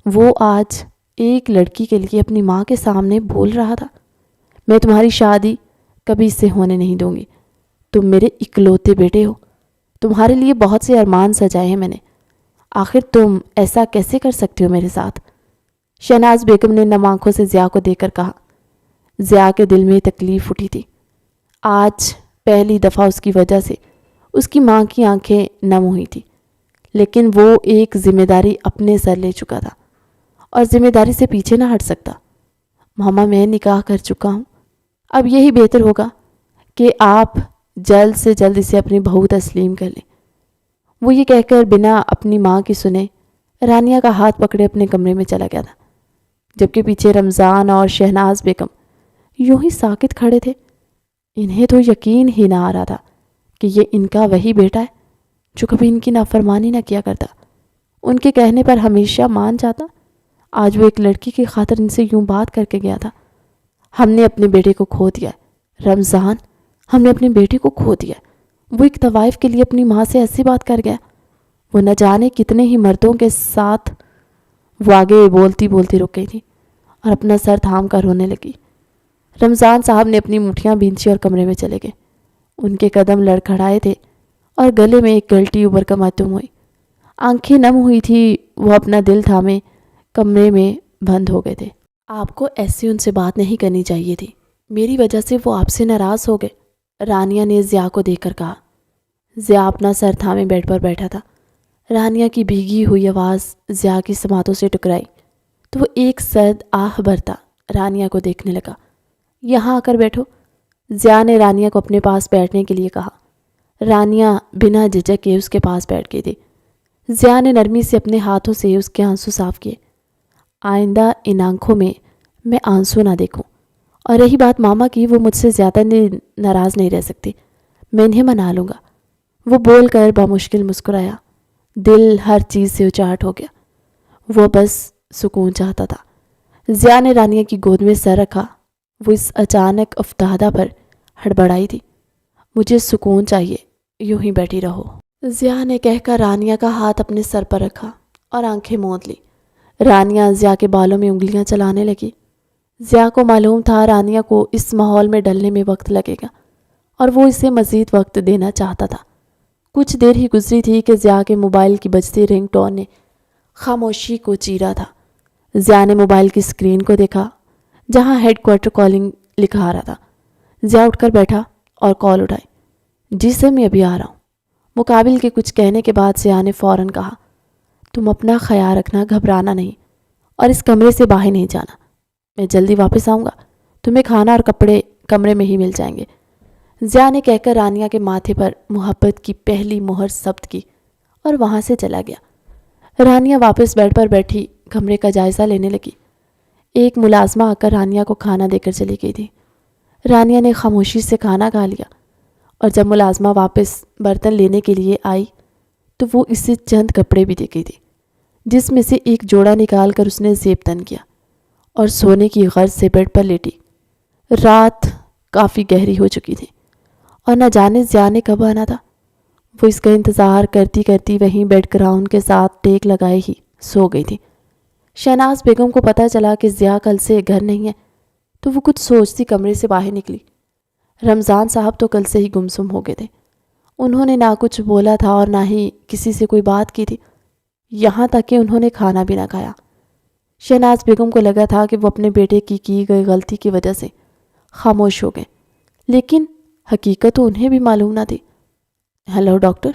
وہ آج ایک لڑکی کے لیے اپنی ماں کے سامنے بول رہا تھا۔ میں تمہاری شادی کبھی اس سے ہونے نہیں دوں گی، تم میرے اکلوتے بیٹے ہو، تمہارے لیے بہت سے ارمان سجائے ہیں میں نے، آخر تم ایسا کیسے کر سکتے ہو میرے ساتھ؟ شہناز بیگم نے نم آنکھوں سے ضیاء کو دیکھ کر کہا۔ ضیاء کے دل میں تکلیف اٹھی تھی، آج پہلی دفعہ اس کی وجہ سے اس کی ماں کی آنکھیں نم ہوئی تھی، لیکن وہ ایک ذمہ داری اپنے سر لے چکا تھا اور ذمہ داری سے پیچھے نہ ہٹ سکتا۔ ماما میں نکاح کر چکا ہوں، اب یہی بہتر ہوگا کہ آپ جلد سے جلد اسے اپنی بہو تسلیم کر لیں۔ وہ یہ کہہ کر بنا اپنی ماں کی سنے رانیہ کا ہاتھ پکڑے اپنے کمرے میں چلا گیا تھا، جبکہ پیچھے رمضان اور شہناز بیگم یوں ہی ساکت کھڑے تھے۔ انہیں تو یقین ہی نہ آ رہا تھا کہ یہ ان کا وہی بیٹا ہے جو کبھی ان کی نافرمانی نہ کیا کرتا، ان کے کہنے پر ہمیشہ مان جاتا۔ آج وہ ایک لڑکی کی خاطر ان سے یوں بات کر کے گیا تھا۔ ہم نے اپنے بیٹے کو کھو دیا ہے رمضان، ہم نے اپنے بیٹے کو کھو دیا۔ وہ ایک طوائف کے لیے اپنی ماں سے ایسی بات کر گیا، وہ نہ جانے کتنے ہی مردوں کے ساتھ۔ وہ آگے بولتی بولتی رک گئی تھی اور اپنا سر تھام کر رونے لگی۔ رمضان صاحب نے اپنی مٹھیاں بھینچی اور کمرے میں چلے گئے۔ ان کے قدم لڑکھڑائے تھے اور گلے میں ایک گلٹی ابھر کر معدوم ہوئی۔ آنکھیں نم ہوئی تھی، وہ اپنا دل تھامے کمرے میں بند ہو گئے تھے۔ آپ کو ایسے ان سے بات نہیں کرنی چاہیے تھی، میری وجہ سے وہ آپ سے ناراض ہو گئے، رانیہ نے ضیاء کو دیکھ کر کہا۔ ضیاء اپنا سر تھامے بیڈ پر بیٹھا تھا۔ رانیہ کی بھیگی ہوئی آواز ضیاء کی سماعتوں سے ٹکرائی تو وہ ایک سرد آہ بھرتا رانیہ کو دیکھنے لگا۔ یہاں آ کر بیٹھو، ضیاء نے رانیہ کو اپنے پاس بیٹھنے کے لیے کہا۔ رانیہ بنا جھجک کے اس کے پاس بیٹھ گئی تھی۔ ضیاء نے نرمی سے اپنے ہاتھوں سے اس کے آنسو صاف کیے۔ آئندہ ان آنکھوں میں آنسو نہ دیکھوں، اور رہی بات ماما کی، وہ مجھ سے زیادہ ناراض نہیں رہ سکتی، میں انہیں منا لوں گا۔ وہ بول کر بامشکل مسکرایا۔ دل ہر چیز سے اچاٹ ہو گیا۔ وہ بس سکون چاہتا تھا۔ ضیاء نے رانیہ کی گود میں سر رکھا۔ وہ اس اچانک افتادہ پر ہڑبڑائی تھی۔ مجھے سکون چاہیے، یوں ہی بیٹھی رہو، ضیاء نے کہہ کر رانیہ کا ہاتھ اپنے سر پر رکھا اور آنکھیں موند لی۔ رانیہ ضیاء کے بالوں میں انگلیاں چلانے لگی۔ ضیاء کو معلوم تھا رانیہ کو اس ماحول میں ڈلنے میں وقت لگے گا، اور وہ اسے مزید وقت دینا چاہتا تھا۔ کچھ دیر ہی گزری تھی کہ ضیاء کے موبائل کی بجتی رنگ ٹون نے خاموشی کو چیرا تھا۔ ضیاء نے موبائل کی اسکرین کو دیکھا جہاں ہیڈ کوارٹر کالنگ لکھا آ رہا تھا۔ ضیاء اٹھ کر بیٹھا اور کال اٹھائی۔ جی سر، میں ابھی آ رہا ہوں۔ مقابل کے کچھ کہنے کے بعد ضیاء نے فوراً کہا، تم اپنا خیال رکھنا، گھبرانا نہیں، اور اس کمرے سے باہر نہیں جانا۔ میں جلدی واپس آؤں گا، تمہیں کھانا اور کپڑے کمرے میں ہی مل جائیں گے، ضیاء نے کہہ کر رانیہ کے ماتھے پر محبت کی پہلی مہر ثبت کی اور وہاں سے چلا گیا۔ رانیہ واپس بیڈ پر بیٹھی کمرے کا جائزہ لینے لگی۔ ایک ملازمہ آ کر رانیہ کو کھانا دے کر چلی گئی تھی۔ رانیہ نے خاموشی سے کھانا کھا لیا، اور جب ملازمہ واپس برتن لینے کے لیے آئی تو وہ اسے چند کپڑے بھی دے گئی تھی، جس میں سے ایک جوڑا نکال کر اس نے زیب تن کیا اور سونے کی غرض سے بیڈ پر لیٹی۔ رات کافی گہری ہو چکی تھی، اور نہ جانے ضیاء نے کب آنا تھا۔ وہ اس کا انتظار کرتی کرتی وہیں بیڈ گراؤنڈ کے ساتھ ٹیک لگائے ہی سو گئی تھی۔ شہناز بیگم کو پتہ چلا کہ ضیاء کل سے گھر نہیں ہے تو وہ کچھ سوچتی کمرے سے باہر نکلی۔ رمضان صاحب تو کل سے ہی گمسم ہو گئے تھے۔ انہوں نے نہ کچھ بولا تھا اور نہ ہی کسی سے کوئی بات کی تھی، یہاں تک کہ انہوں نے کھانا بھی نہ کھایا۔ شہناز بیگم کو لگا تھا کہ وہ اپنے بیٹے کی گئی غلطی کی وجہ سے خاموش ہو گئے، لیکن حقیقت تو انہیں بھی معلوم نہ تھی۔ Hello doctor.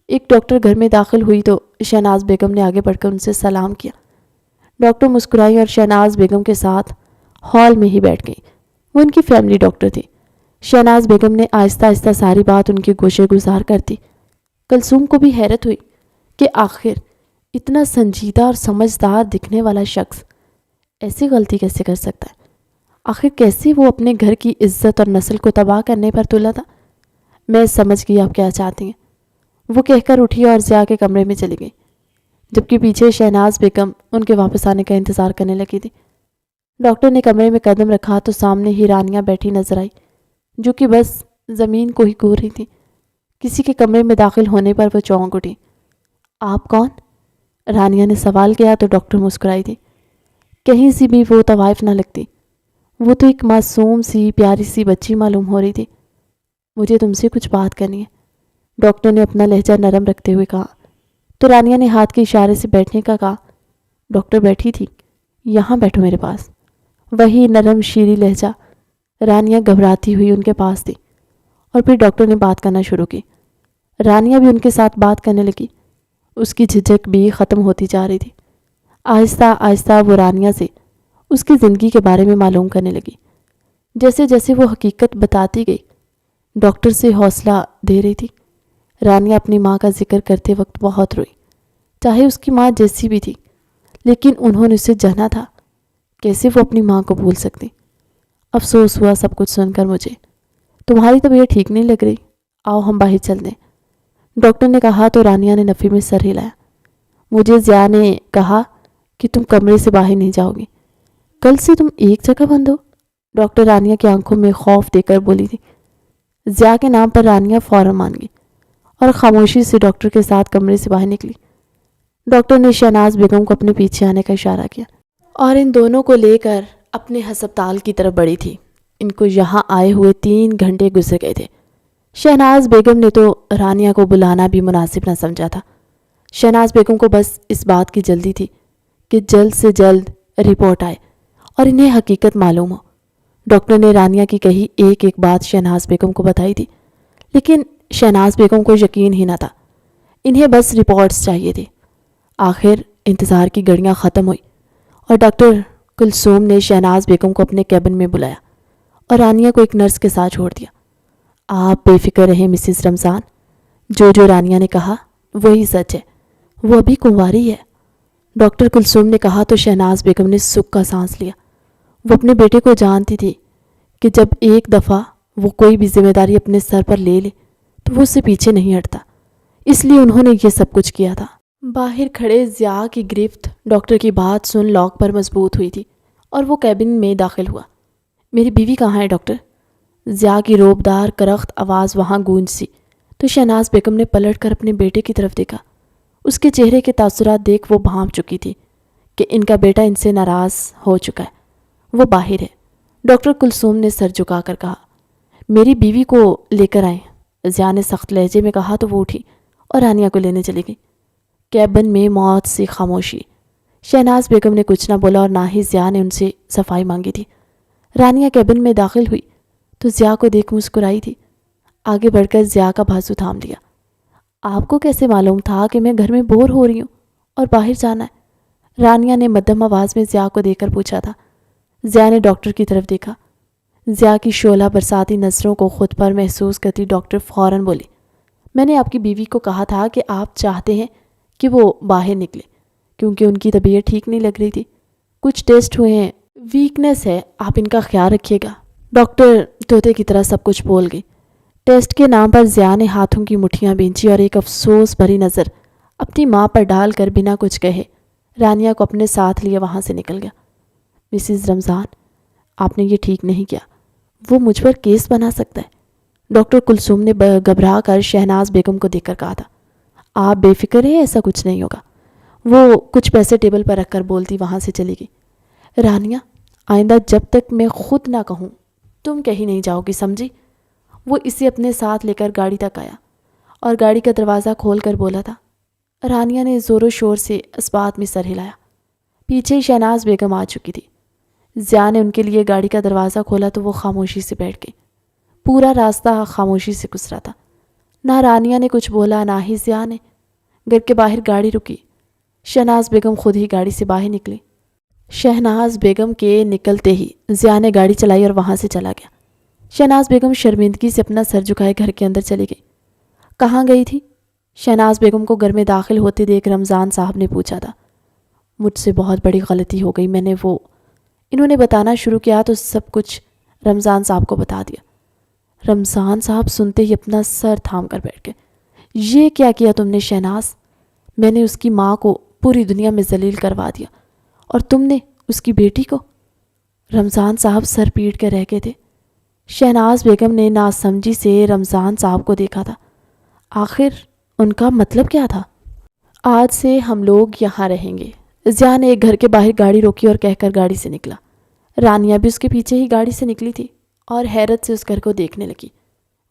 ایک ڈاکٹر گھر میں داخل ہوئی تو شہناز بیگم نے آگے بڑھ کر ان سے سلام کیا۔ ڈاکٹر مسکرائی اور شہناز بیگم کے ساتھ ہال میں ہی بیٹھ گئی۔ وہ ان کی فیملی ڈاکٹر تھی۔ شہناز بیگم نے آہستہ آہستہ ساری بات ان کے گوشے گزار کر دی۔ کلثوم کو بھی حیرت ہوئی کہ آخر اتنا سنجیدہ اور سمجھدار دکھنے والا شخص ایسی غلطی کیسے کر سکتا ہے؟ آخر کیسے وہ اپنے گھر کی عزت اور نسل کو تباہ کرنے پر تلا تھا؟ میں سمجھ گئی آپ کیا چاہتی ہیں، وہ کہہ کر اٹھی اور ضیاء کے کمرے میں چلی گئی، جبکہ پیچھے شہناز بیگم ان کے واپس آنے کا انتظار کرنے لگی تھی۔ ڈاکٹر نے کمرے میں قدم رکھا تو سامنے ہی رانیہ بیٹھی نظر آئی، جو کہ بس زمین کو ہی گور رہی تھی۔ کسی کے کمرے میں داخل ہونے پر وہ چونک اٹھی۔ آپ کون؟ رانیہ نے سوال کیا تو ڈاکٹر مسکرائی تھی۔ کہیں سی بھی وہ طوائف نہ لگتی، وہ تو ایک معصوم سی پیاری سی بچی معلوم ہو رہی تھی۔ مجھے تم سے کچھ بات کرنی ہے، ڈاکٹر نے اپنا لہجہ نرم رکھتے ہوئے کہا، تو رانیہ نے ہاتھ کے اشارے سے بیٹھنے کا کہا۔ ڈاکٹر بیٹھی تھی، یہاں بیٹھو میرے پاس۔ وہی نرم شیریں لہجہ۔ رانیہ گھبراتی ہوئی ان کے پاس تھی، اور پھر ڈاکٹر نے بات کرنا شروع کی۔ رانیہ بھی ان کے ساتھ بات کرنے لگی۔ اس کی جھجک بھی ختم ہوتی جا رہی تھی۔ آہستہ آہستہ وہ رانیہ سے اس کی زندگی کے بارے میں معلوم کرنے لگی۔ جیسے جیسے وہ حقیقت بتاتی گئی، ڈاکٹر سے حوصلہ دے رہی تھی۔ رانیہ اپنی ماں کا ذکر کرتے وقت بہت روئی، چاہے اس کی ماں جیسی بھی تھی، لیکن انہوں نے اسے جانا تھا، کیسے وہ اپنی ماں کو بھول سکتی۔ افسوس ہوا سب کچھ سن کر مجھے۔ تمہاری طبیعت ٹھیک نہیں لگ رہی، آؤ ہم باہر چل دیں، ڈاکٹر نے کہا تو رانیہ نے نفی میں سر ہلایا۔ مجھے ضیاء نے کہا کہ تم کمرے سے باہر نہیں جاؤ گی، کل سے تم ایک جگہ بند ہو، ڈاکٹر رانیہ کی آنکھوں میں خوف دے کر بولی تھی۔ ضیاء کے نام پر رانیہ فوراً مان گئی اور خاموشی سے ڈاکٹر کے ساتھ کمرے سے باہر نکلی۔ ڈاکٹر نے شہناز بیگم کو اپنے پیچھے آنے کا اشارہ کیا اور ان دونوں کو لے کر اپنے ہسپتال کی طرف بڑھی تھی۔ ان کو یہاں آئے ہوئے 3 گھنٹے گزر گئے تھے۔ شہناز بیگم نے تو رانیہ کو بلانا بھی مناسب نہ سمجھا تھا۔ شہناز بیگم کو بس اس بات کی جلدی تھی کہ جلد سے جلد رپورٹ آئے اور انہیں حقیقت معلوم ہو۔ ڈاکٹر نے رانیہ کی کہی ایک ایک بات شہناز بیگم کو بتائی تھی، لیکن شہناز بیگم کو یقین ہی نہ تھا۔ انہیں بس رپورٹس چاہیے تھی۔ آخر انتظار کی گھڑیاں ختم ہوئی اور ڈاکٹر کلثوم نے شہناز بیگم کو اپنے کیبن میں بلایا اور رانیہ کو ایک نرس کے ساتھ چھوڑ دیا۔ آپ بے فکر رہیں مسز رمضان، جو رانیہ نے کہا وہی سچ ہے، وہ ابھی کنواری ہے۔ ڈاکٹر کلثوم نے کہا تو شہناز بیگم نے سکھ کا سانس لیا۔ وہ اپنے بیٹے کو جانتی تھی کہ جب ایک دفعہ وہ کوئی بھی ذمہ داری اپنے سر پر لے لے تو وہ اس سے پیچھے نہیں ہٹتا، اس لیے انہوں نے یہ سب کچھ کیا تھا۔ باہر کھڑے ضیاء کی گرفت ڈاکٹر کی بات سن لاک پر مضبوط ہوئی تھی اور وہ کیبن میں داخل ہوا۔ میری بیوی کہاں ہے ڈاکٹر؟ ضیاء کی روبدار کرخت آواز وہاں گونج سی تو شہناز بیگم نے پلٹ کر اپنے بیٹے کی طرف دیکھا۔ اس کے چہرے کے تاثرات دیکھ وہ بھانپ چکی تھی کہ ان کا بیٹا ان سے ناراض ہو چکا ہے، وہ باہر ہے۔ ڈاکٹر کلثوم نے سر جھکا کر کہا، میری بیوی کو لے کر آئیں۔ ضیاء نے سخت لہجے میں کہا تو وہ اٹھی اور رانیہ کو لینے چلی گئی۔ کیبن میں موت سی خاموشی۔ شہناز بیگم نے کچھ نہ بولا اور نہ ہی ضیاء نے ان سے صفائی مانگی تھی۔ رانیہ کیبن میں داخل ہوئی تو ضیاء کو دیکھ مسکرائی تھی۔ آگے بڑھ کر ضیاء کا بازو تھام لیا۔ آپ کو کیسے معلوم تھا کہ میں گھر میں بور ہو رہی ہوں اور باہر جانا ہے؟ رانیہ نے مدھم آواز میں ضیاء کو دیکھ کر پوچھا تھا۔ ضیاء نے ڈاکٹر کی طرف دیکھا۔ ضیاء کی شعلہ برساتی نظروں کو خود پر محسوس کرتی ڈاکٹر فوراً بولی، میں نے آپ کی بیوی کو کہا تھا کہ آپ چاہتے ہیں کہ وہ باہر نکلے کیونکہ ان کی طبیعت ٹھیک نہیں لگ رہی تھی۔ کچھ ٹیسٹ ہوئے ہیں، ویکنس ہے، آپ ان کا خیال رکھیے گا۔ ڈاکٹر طوطے کی طرح سب کچھ بول گئی۔ ٹیسٹ کے نام پر ضیاء نے ہاتھوں کی مٹھیاں بھینچی اور ایک افسوس بھری نظر اپنی ماں پر ڈال کر بنا کچھ کہے رانیہ کو اپنے ساتھ لیے وہاں سے نکل گیا۔ مسز رمضان، آپ نے یہ ٹھیک نہیں کیا، وہ مجھ پر کیس بنا سکتا ہے۔ ڈاکٹر کلثوم نے گھبرا کر شہناز بیگم کو دیکھ کر کہا تھا۔ آپ بے فکر ہیں، ایسا کچھ نہیں ہوگا۔ وہ کچھ پیسے ٹیبل پر رکھ کر بولتی وہاں سے چلی گئی۔ رانیہ، آئندہ جب تک میں خود نہ کہوں تم کہیں نہیں جاؤ گی، سمجھی؟ وہ اسے اپنے ساتھ لے کر گاڑی تک آیا اور گاڑی کا دروازہ کھول کر بولا تھا۔ رانیہ نے زور و شور سے اس بات میں سر ہلایا۔ پیچھے شہناز بیگم آ چکی تھی۔ ضیاء نے ان کے لیے گاڑی کا دروازہ کھولا تو وہ خاموشی سے بیٹھ گئی۔ پورا راستہ خاموشی سے گزرا تھا۔ نہ رانیہ نے کچھ بولا، نہ ہی ضیاء نے۔ گھر کے باہر گاڑی رکی۔ شہناز بیگم خود ہی گاڑی سے باہر نکلی۔ شہناز بیگم کے نکلتے ہی ضیاء نے گاڑی چلائی اور وہاں سے چلا گیا۔ شہناز بیگم شرمندگی سے اپنا سر جھکائے گھر کے اندر چلی گئی۔ کہاں گئی تھی؟ شہناز بیگم کو گھر میں داخل ہوتے دیکھ رمضان صاحب نے پوچھا تھا۔ مجھ سے بہت بڑی غلطی ہو گئی، میں نے انہوں نے بتانا شروع کیا تو سب کچھ رمضان صاحب کو بتا دیا۔ رمضان صاحب سنتے ہی اپنا سر تھام کر بیٹھ گئے۔ یہ کیا کیا تم نے شہناز؟ میں نے اس کی ماں کو پوری دنیا میں ذلیل کروا دیا اور تم نے اس کی بیٹی کو؟ رمضان صاحب سر پیٹ کے رہ گئے تھے۔ شہناز بیگم نے ناسمجھی سے رمضان صاحب کو دیکھا تھا۔ آخر ان کا مطلب کیا تھا؟ آج سے ہم لوگ یہاں رہیں گے، ضیاء نے ایک گھر کے باہر گاڑی روکی اور کہہ کر گاڑی سے نکلا۔ رانیہ بھی اس کے پیچھے ہی گاڑی سے نکلی تھی اور حیرت سے اس گھر کو دیکھنے لگی۔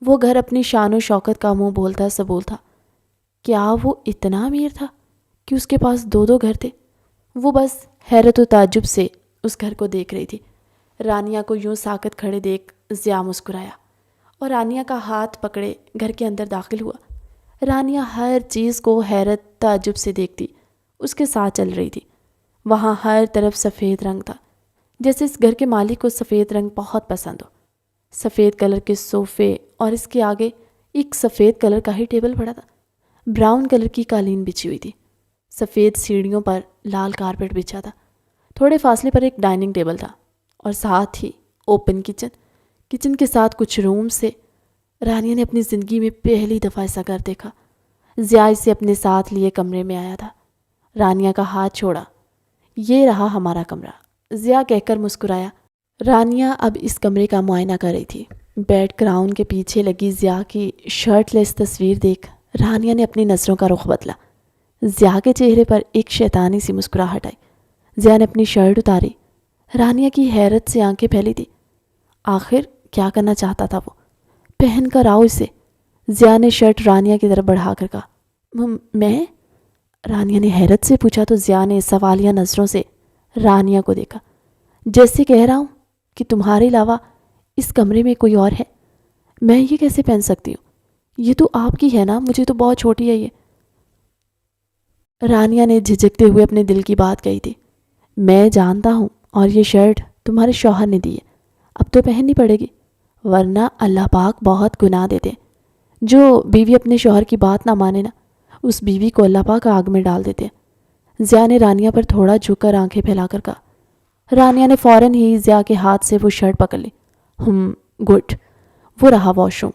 وہ گھر اپنی شان و شوکت کا منہ بولتا سبول تھا۔ کیا وہ اتنا امیر تھا کہ اس کے پاس دو گھر تھے؟ وہ بس حیرت و تعجب سے اس گھر کو دیکھ رہی تھی۔ رانیہ کو یوں ساکت کھڑے دیکھ ضیاء مسکرایا اور رانیہ کا ہاتھ پکڑے گھر کے اندر داخل ہوا۔ رانیہ ہر چیز کو حیرت تعجب سے دیکھتی اس کے ساتھ چل رہی تھی۔ وہاں ہر طرف سفید رنگ تھا، جیسے اس گھر کے مالک کو سفید رنگ بہت پسند ہو۔ سفید کلر کے صوفے اور اس کے آگے ایک سفید کلر کا ہی ٹیبل پڑا تھا۔ براؤن کلر کی قالین بچھی ہوئی تھی۔ سفید سیڑھیوں پر لال کارپیٹ بچھا تھا۔ تھوڑے فاصلے پر ایک ڈائننگ ٹیبل تھا اور ساتھ ہی اوپن کچن کے ساتھ کچھ روم سے۔ رانیہ نے اپنی زندگی میں پہلی دفعہ ایسا گھر دیکھا۔ ضیاء اسے اپنے ساتھ لیے کمرے میں آیا تھا۔ رانیہ کا ہاتھ چھوڑا۔ یہ رہا ہمارا کمرہ، ضیاء کہہ کر مسکرایا۔ رانیہ اب اس کمرے کا معائنہ کر رہی تھی۔ بیڈ گراؤنڈ کے پیچھے لگی ضیاء کی شرٹ لیس تصویر دیکھ رانیہ نے اپنی نظروں کا رخ بدلا۔ ضیاء کے چہرے پر ایک شیطانی سی مسکراہٹ آئی۔ ضیاء نے اپنی شرٹ اتاری۔ رانیہ کی حیرت سے آنکھیں پھیلی تھی۔ آخر کیا کرنا چاہتا تھا وہ؟ پہن کر آؤ اسے۔ ضیاء نے شرٹ رانیہ کی طرف بڑھا کر کہا۔ میں؟ رانیہ نے حیرت سے پوچھا تو ضیاء نے سوالیہ نظروں سے رانیہ کو دیکھا۔ جیسے کہہ رہا ہوں کہ تمہارے علاوہ اس کمرے میں کوئی اور ہے؟ میں یہ کیسے پہن سکتی ہوں؟ یہ تو آپ کی ہے نا، مجھے تو بہت چھوٹی ہے یہ۔ رانیہ نے جھجکتے ہوئے اپنے دل کی بات کہی تھی۔ میں جانتا ہوں، اور یہ شرٹ تمہارے شوہر نے دی ہے، اب تو پہننی پڑے گی، ورنہ اللہ پاک بہت گناہ دیتے ہیں۔ جو بیوی اپنے شوہر کی بات نہ مانے نا، اس بیوی کو اللہ پاک آگ میں ڈال دیتے ہیں۔ ضیاء نے رانیہ پر تھوڑا جھک کر آنکھیں پھیلا کر کہا۔ رانیہ نے فوراً ہی ضیاء کے ہاتھ سے وہ شرٹ پکڑ لی۔ گڈ۔ وہ رہا واش روم۔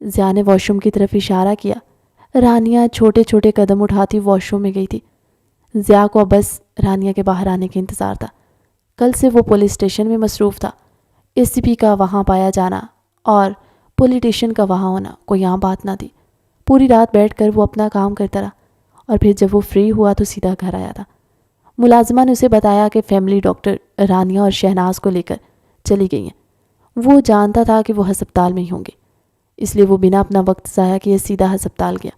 ضیاء نے واش روم کی طرف اشارہ کیا۔ رانیہ چھوٹے چھوٹے قدم اٹھاتی واش روم میں گئی تھی۔ ضیاء کو بس رانیہ کے باہر آنے کا انتظار تھا۔ کل سے وہ پولیس اسٹیشن میں مصروف تھا۔ ACP کا وہاں پایا جانا اور پولیٹیشین کا وہاں ہونا کوئی عام بات نہ تھی۔ پوری رات بیٹھ کر وہ اپنا کام کرتا رہا، اور پھر جب وہ فری ہوا تو سیدھا گھر آیا تھا۔ ملازمہ نے اسے بتایا کہ فیملی ڈاکٹر رانیہ اور شہناز کو لے کر چلی گئی ہیں۔ وہ جانتا تھا کہ وہ ہسپتال میں ہی ہوں گے، اس لیے وہ بنا اپنا وقت ضائع کیے سیدھا ہسپتال گیا۔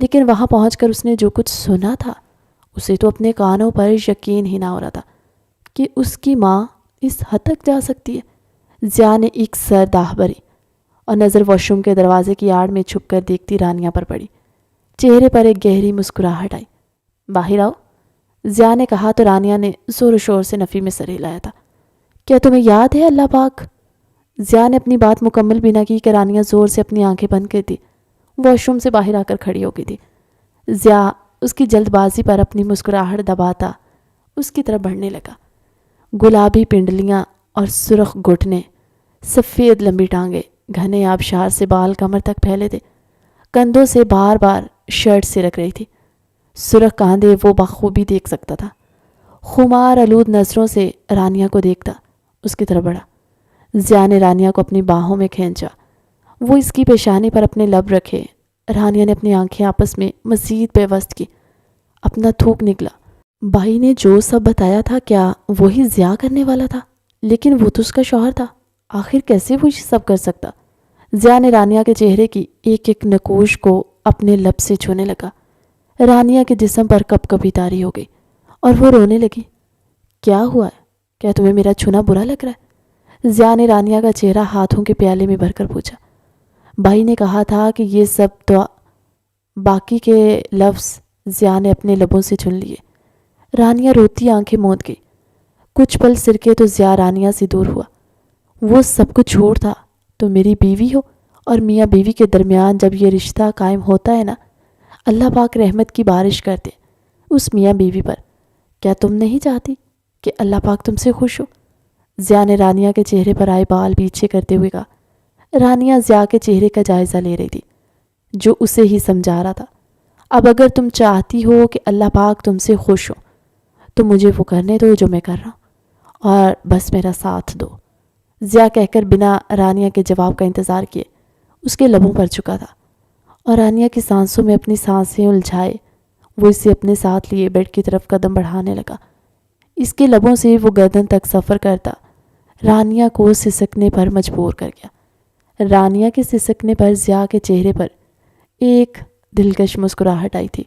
لیکن وہاں پہنچ کر اس نے جو کچھ سنا تھا، اسے تو اپنے کانوں پر یقین ہی نہ ہو رہا تھا کہ اس کی ماں اس حد تک جا سکتی ہے۔ ضیاء نے ایک سرد آہ بھری اور نظر واش روم کے دروازے کی آڑ میں چھپ کر دیکھتی رانیہ پر پڑی۔ چہرے پر ایک گہری مسکراہٹ آئی۔ باہر آؤ، ضیاء نے کہا تو رانیہ نے زور و شور سے نفی میں سر ہلایا تھا۔ کیا تمہیں یاد ہے اللہ پاک؟ ضیاء نے اپنی بات مکمل بھی نہ کی کہ رانیہ زور سے اپنی آنکھیں بند کرتی واش روم سے باہر آ کر کھڑی ہو گئی تھی۔ ضیاء اس کی جلد بازی پر اپنی مسکراہٹ دباتا اس کی طرف بڑھنے لگا۔ گلابی پنڈلیاں اور سرخ گھٹنے، سفید لمبی ٹانگیں، گھنے آبشار سے بال کمر تک پھیلے تھے، کندھوں سے بار بار شرٹ سرک رہی تھی۔ سرخ کاندھے وہ بخوبی دیکھ سکتا تھا۔ خمار آلود نظروں سے رانیہ کو دیکھتا اس کی طرف بڑھا۔ ضیاء نے رانیہ کو اپنی باہوں میں کھینچا۔ وہ اس کی پیشانی پر اپنے لب رکھے۔ رانیہ نے اپنی آنکھیں آپس میں مزید پیوست کی۔ اپنا تھوک نکلا۔ بھائی نے جو سب بتایا تھا کیا وہی ضیاء کرنے والا تھا؟ لیکن وہ تو اس کا شوہر تھا، آخر کیسے وہ یہ سب کر سکتا؟ ضیاء نے رانیہ کے چہرے کی ایک ایک نقوش کو اپنے لب سے چھونے لگا۔ رانیہ کے جسم پر کپ کپی طاری ہو گئی اور وہ رونے لگی۔ کیا ہوا ہے؟ کیا تمہیں میرا چھونا برا لگ رہا ہے؟ ضیاء نے رانیہ کا چہرہ ہاتھوں کے پیالے میں بھر کر پوچھا۔ بھائی نے کہا تھا کہ یہ سب تو باقی کے لفظ ضیاء نے اپنے لبوں سے چن لیے۔ رانیہ روتی آنکھیں موند گئی۔ کچھ پل سرکے تو ضیاء رانیہ سے دور ہوا۔ وہ سب کچھ جھوٹ تھا، تو میری بیوی ہو اور میاں بیوی کے درمیان جب یہ رشتہ قائم ہوتا ہے نا، اللہ پاک رحمت کی بارش کرتے اس میاں بیوی پر۔ کیا تم نہیں چاہتی کہ اللہ پاک تم سے خوش ہو؟ ضیاء نے رانیہ کے چہرے پر آئے بال پیچھے کرتے ہوئے کہا۔ رانیہ ضیاء کے چہرے کا جائزہ لے رہی تھی، جو اسے ہی سمجھا رہا تھا۔ اب اگر تم چاہتی ہو کہ اللہ پاک تم سے خوش ہو تو مجھے وہ کرنے دو جو میں کر رہا ہوں، اور بس میرا ساتھ دو۔ ضیاء کہہ کر بنا رانیہ کے جواب کا انتظار کیے اس کے لبوں پر چکا تھا، اور رانیہ کی سانسوں میں اپنی سانسیں الجھائے وہ اسے اپنے ساتھ لیے بیڈ کی طرف قدم بڑھانے لگا۔ اس کے لبوں سے وہ گردن تک سفر کرتا رانیہ کو سسکنے پر مجبور کر گیا۔ رانیہ کے سسکنے پر ضیاء کے چہرے پر ایک دلکش مسکراہٹ آئی تھی،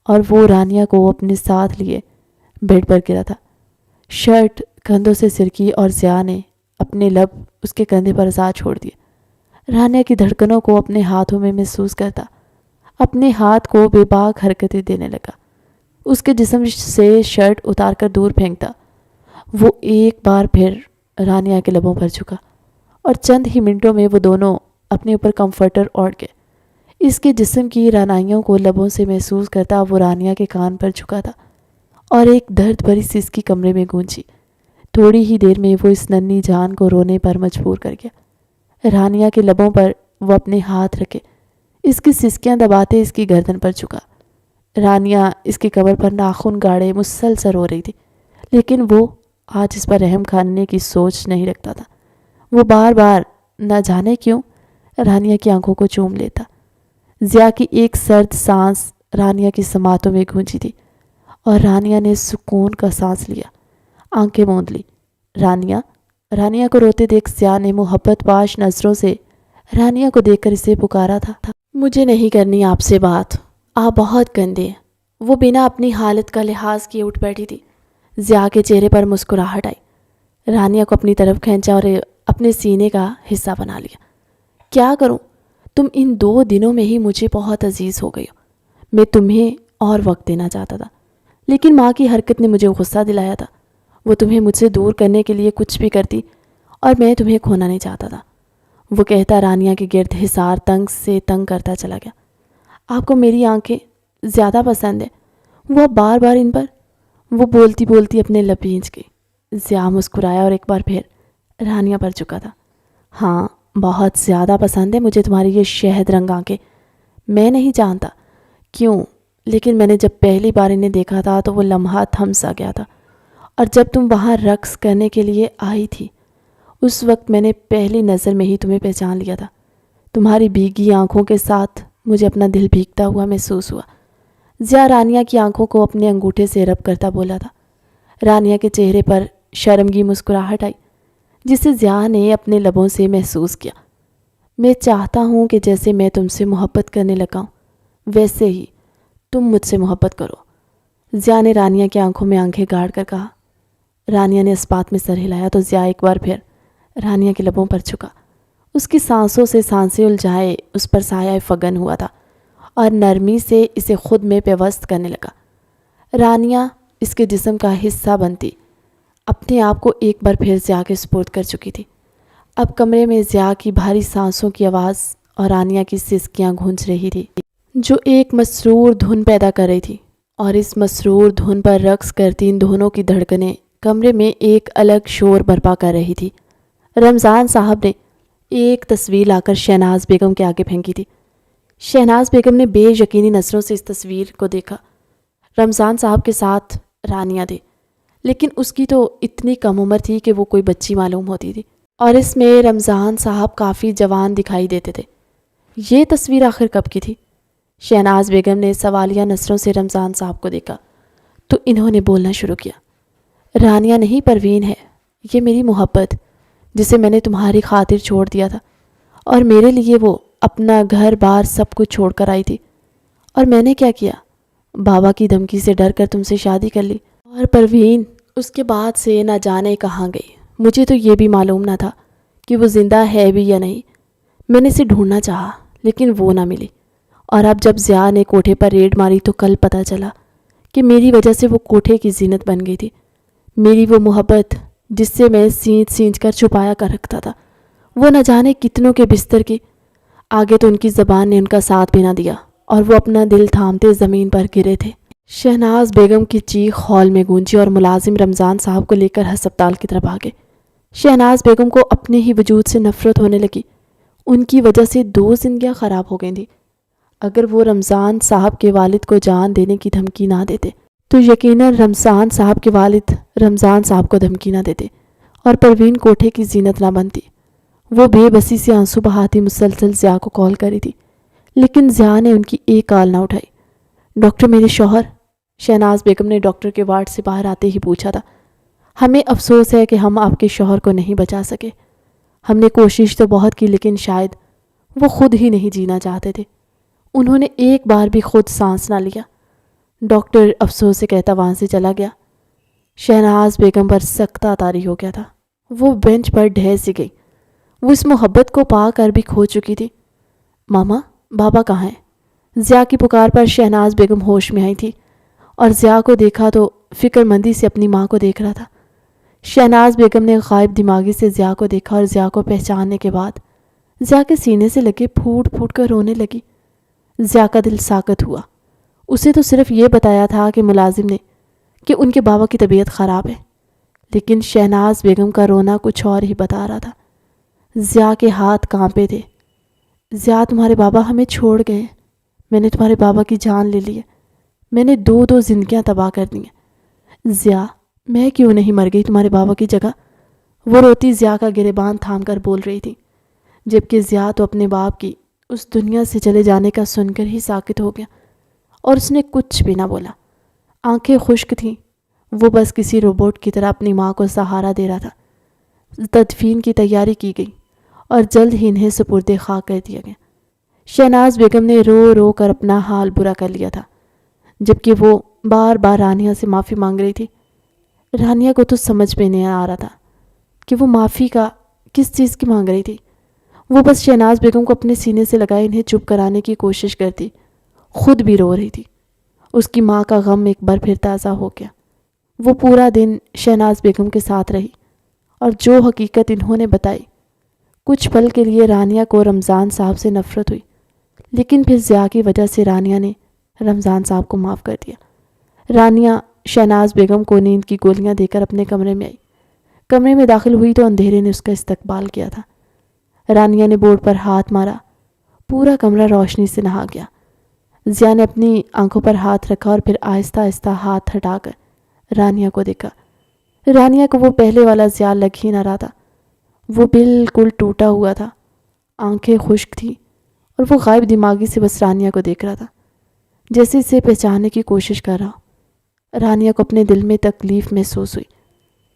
اور وہ رانیہ کو اپنے ساتھ لیے بیڈ پر گرا تھا۔ شرٹ کندھوں سے سرکی اور ضیاء نے اپنے لب اس کے کندھے پر آزاد چھوڑ دیے۔ رانیہ کی دھڑکنوں کو اپنے ہاتھوں میں محسوس کرتا اپنے ہاتھ کو بے باک حرکتیں دینے لگا۔ اس کے جسم سے شرٹ اتار کر دور پھینکتا وہ ایک بار پھر رانیہ کے لبوں پر جھکا، اور چند ہی منٹوں میں وہ دونوں اپنے اوپر کمفرٹر اوڑھ گئے۔ اس کے جسم کی رانائیوں کو لبوں سے محسوس کرتا وہ رانیہ کے کان پر جھکا تھا، اور ایک درد بھری سسکی کمرے میں گونجی۔ تھوڑی ہی دیر میں وہ اس ننھی جان کو رونے پر مجبور کر گیا۔ رانیہ کے لبوں پر وہ اپنے ہاتھ رکھے اس کی سسکیاں دباتے اس کی گردن پر جھکا۔ رانیہ اس کی کمر پر ناخن گاڑے مسلسل رو رہی تھی، لیکن وہ آج اس پر رحم کھانے کی سوچ نہیں رکھتا تھا۔ وہ بار بار نہ جانے کیوں رانیہ کی آنکھوں کو چوم لیتا۔ ضیاء کی ایک سرد سانس رانیہ کی سماعتوں میں گونجی تھی، اور رانیہ نے سکون کا سانس لیا، آنکھیں موند لی۔ رانیہ کو روتے دیکھ ضیاء نے محبت پاش نظروں سے رانیہ کو دیکھ کر اسے پکارا تھا۔ مجھے نہیں کرنی آپ سے بات، آپ بہت گندے ہیں۔ وہ بنا اپنی حالت کا لحاظ کیے اٹھ بیٹھی تھی۔ ضیاء کے چہرے پر مسکراہٹ آئی۔ رانیہ کو اپنی طرف کھینچا اور اپنے سینے کا حصہ بنا لیا۔ کیا کروں، تم ان 2 دنوں میں ہی مجھے بہت عزیز ہو گئی ہو۔ میں تمہیں اور وقت دینا چاہتا تھا، لیکن ماں کی حرکت نے مجھے غصہ دلایا تھا۔ وہ تمہیں مجھ سے دور کرنے کے لیے کچھ بھی کرتی، اور میں تمہیں کھونا نہیں چاہتا تھا۔ وہ کہتا رانیہ کے گرد حصار تنگ سے تنگ کرتا چلا گیا۔ آپ کو میری آنکھیں زیادہ پسند ہیں؟ وہ بار بار ان پر، وہ بولتی بولتی اپنے لب بھینچ گئی۔ ضیاء مسکرایا اور ایک بار پھر رانیہ پر چکا تھا۔ ہاں، بہت زیادہ پسند ہے مجھے تمہاری یہ شہد رنگ آنکھیں۔ میں نہیں جانتا کیوں، لیکن میں نے جب پہلی بار انہیں دیکھا تھا تو وہ لمحہ تھم سا گیا تھا، اور جب تم وہاں رقص کرنے کے لیے آئی تھی اس وقت میں نے پہلی نظر میں ہی تمہیں پہچان لیا تھا۔ تمہاری بھیگی آنکھوں کے ساتھ مجھے اپنا دل بھیگتا ہوا محسوس ہوا۔ ضیاء رانیہ کی آنکھوں کو اپنے انگوٹھے سے رب کرتا بولا تھا۔ رانیہ کے چہرے پر شرمگی مسکراہٹ آئی، جسے ضیاء نے اپنے لبوں سے محسوس کیا۔ میں چاہتا ہوں کہ جیسے میں تم سے محبت کرنے لگا ہوں ویسے ہی تم مجھ سے محبت کرو۔ ضیاء نے رانیہ کی آنکھوں میں آنکھیں گاڑ کر کہا۔ رانیہ نے اس بات میں سر ہلایا تو ضیاء ایک بار پھر رانیہ کے لبوں پر چھکا۔ اس کی سانسوں سے سانسیں الجھائے اس پر سایہ فگن ہوا تھا اور نرمی سے اسے خود میں پیوست کرنے لگا۔ رانیہ اس کے جسم کا حصہ بنتی اپنے آپ کو ایک بار پھر ضیاء کے سپرد کر چکی تھی۔ اب کمرے میں ضیاء کی بھاری سانسوں کی آواز اور رانیہ کی سسکیاں گونج رہی تھی جو ایک مسرور دھن پیدا کر رہی تھی، اور اس مسرور دھن پر رقص کرتی ان دونوں کی دھڑکنیں کمرے میں ایک الگ شور برپا کر رہی تھی۔ رمضان صاحب نے ایک تصویر لا کر شہناز بیگم کے آگے پھینکی تھی۔ شہناز بیگم نے بے یقینی نظروں سے اس تصویر کو دیکھا۔ رمضان صاحب کے ساتھ رانیہ تھی، لیکن اس کی تو اتنی کم عمر تھی کہ وہ کوئی بچی معلوم ہوتی تھی، اور اس میں رمضان صاحب کافی جوان دکھائی دیتے تھے۔ یہ تصویر آخر کب کی تھی؟ شہناز بیگم نے سوالیہ نظروں سے رمضان صاحب کو دیکھا تو انہوں نے بولنا شروع کیا۔ رانیہ نہیں، پروین ہے یہ میری محبت، جسے میں نے تمہاری خاطر چھوڑ دیا تھا، اور میرے لیے وہ اپنا گھر بار سب کچھ چھوڑ کر آئی تھی، اور میں نے کیا کیا؟ بابا کی دھمکی سے ڈر کر تم سے شادی کر لی، اور پروین اس کے بعد سے نہ جانے کہاں گئی۔ مجھے تو یہ بھی معلوم نہ تھا کہ وہ زندہ ہے بھی یا نہیں۔ میں نے اسے ڈھونڈنا چاہا لیکن وہ نہ ملی، اور اب جب ضیاء نے کوٹھے پر ریڈ ماری تو کل پتہ چلا کہ میری وجہ سے وہ کوٹھے کی زینت بن گئی تھی۔ میری وہ محبت جس سے میں سینچ سینچ کر چھپایا کر رکھتا تھا، وہ نہ جانے کتنوں کے بستر کی آگے تو ان کی زبان نے ان کا ساتھ بھی نہ دیا، اور وہ اپنا دل تھامتے زمین پر گرے تھے۔ شہناز بیگم کی چیخ ہال میں گونجی اور ملازم رمضان صاحب کو لے کر ہسپتال کی طرف آگے۔ شہناز بیگم کو اپنے ہی وجود سے نفرت ہونے لگی۔ ان کی وجہ سے 2 زندگیاں خراب ہو گئی تھیں۔ اگر وہ رمضان صاحب کے والد کو جان دینے کی دھمکی نہ دیتے تو یقیناً رمضان صاحب کے والد رمضان صاحب کو دھمکی نہ دیتے اور پروین کوٹھے کی زینت نہ بنتی۔ وہ بے بسی سے آنسو بہاتی مسلسل ضیاء کو کال کری تھی، لیکن ضیاء نے ان کی ایک کال نہ اٹھائی۔ ڈاکٹر میرے شوہر، شہناز بیگم نے ڈاکٹر کے وارڈ سے باہر آتے ہی پوچھا تھا۔ ہمیں افسوس ہے کہ ہم آپ کے شوہر کو نہیں بچا سکے۔ ہم نے کوشش تو بہت کی لیکن شاید وہ خود ہی نہیں جینا چاہتے تھے۔ انہوں نے ایک بار بھی خود سانس نہ لیا۔ ڈاکٹر افسوس سے کہتا وہاں سے چلا گیا۔ شہناز بیگم پر سختہ طاری ہو گیا تھا۔ وہ بینچ پر ڈھہ سی گئی۔ وہ اس محبت کو پا کر بھی کھو چکی تھی۔ ماما، بابا کہاں ہیں؟ ضیاء کی پکار پر شہناز بیگم ہوش میں آئی تھی اور ضیاء کو دیکھا تو فکر مندی سے اپنی ماں کو دیکھ رہا تھا۔ شہناز بیگم نے غائب دماغی سے ضیاء کو دیکھا اور ضیاء کو پہچاننے کے بعد ضیاء کے سینے سے لگے پھوٹ پھوٹ کر رونے لگی۔ ضیاء کا دل ساکت ہوا۔ اسے تو صرف یہ بتایا تھا کہ ملازم نے کہ ان کے بابا کی طبیعت خراب ہے، لیکن شہناز بیگم کا رونا کچھ اور ہی بتا رہا تھا۔ ضیاء کے ہاتھ کانپے تھے۔ ضیاء، تمہارے بابا ہمیں چھوڑ گئے۔ میں نے تمہارے بابا کی جان لے لی ہے۔ میں نے 2 زندگیاں تباہ کر دی ہیں۔ ضیاء، میں کیوں نہیں مر گئی تمہارے بابا کی جگہ؟ وہ روتی ضیاء کا گریبان تھام کر بول رہی تھی، جبکہ ضیاء تو اپنے باپ کی اس دنیا سے چلے جانے کا سن کر ہی ساکت ہو گیا اور اس نے کچھ بھی نہ بولا۔ آنکھیں خشک تھیں۔ وہ بس کسی روبوٹ کی طرح اپنی ماں کو سہارا دے رہا تھا۔ تدفین کی تیاری کی گئی اور جلد ہی انہیں سپرد خاک کر دیا گیا۔ شہناز بیگم نے رو رو کر اپنا حال برا کر لیا تھا، جبکہ وہ بار بار رانیہ سے معافی مانگ رہی تھی۔ رانیہ کو تو سمجھ میں نہیں آ رہا تھا کہ وہ معافی کا کس چیز کی مانگ رہی تھی۔ وہ بس شہناز بیگم کو اپنے سینے سے لگائے انہیں چپ کرانے کی کوشش کرتی، خود بھی رو رہی تھی۔ اس کی ماں کا غم ایک بار پھر تازہ ہو گیا۔ وہ پورا دن شہناز بیگم کے ساتھ رہی اور جو حقیقت انہوں نے بتائی، کچھ پل کے لیے رانیہ کو رمضان صاحب سے نفرت ہوئی، لیکن پھر ضیاء کی وجہ سے رانیہ نے رمضان صاحب کو معاف کر دیا۔ رانیہ شہناز بیگم کو نیند کی گولیاں دے کر اپنے کمرے میں آئی۔ کمرے میں داخل ہوئی تو اندھیرے نے اس کا استقبال کیا تھا۔ رانیہ نے بورڈ پر ہاتھ مارا، پورا کمرہ روشنی سے نہا گیا۔ ضیاء نے اپنی آنکھوں پر ہاتھ رکھا اور پھر آہستہ آہستہ ہاتھ ہٹا کر رانیہ کو دیکھا۔ رانیہ کو وہ پہلے والا ضیاء لگ ہی نہ رہا تھا۔ وہ بالکل ٹوٹا ہوا تھا، آنکھیں خشک تھیں اور وہ غائب دماغی سے بس رانیہ کو دیکھ رہا تھا، جیسے اسے پہچاننے کی کوشش کر رہا۔ رانیہ کو اپنے دل میں تکلیف محسوس ہوئی۔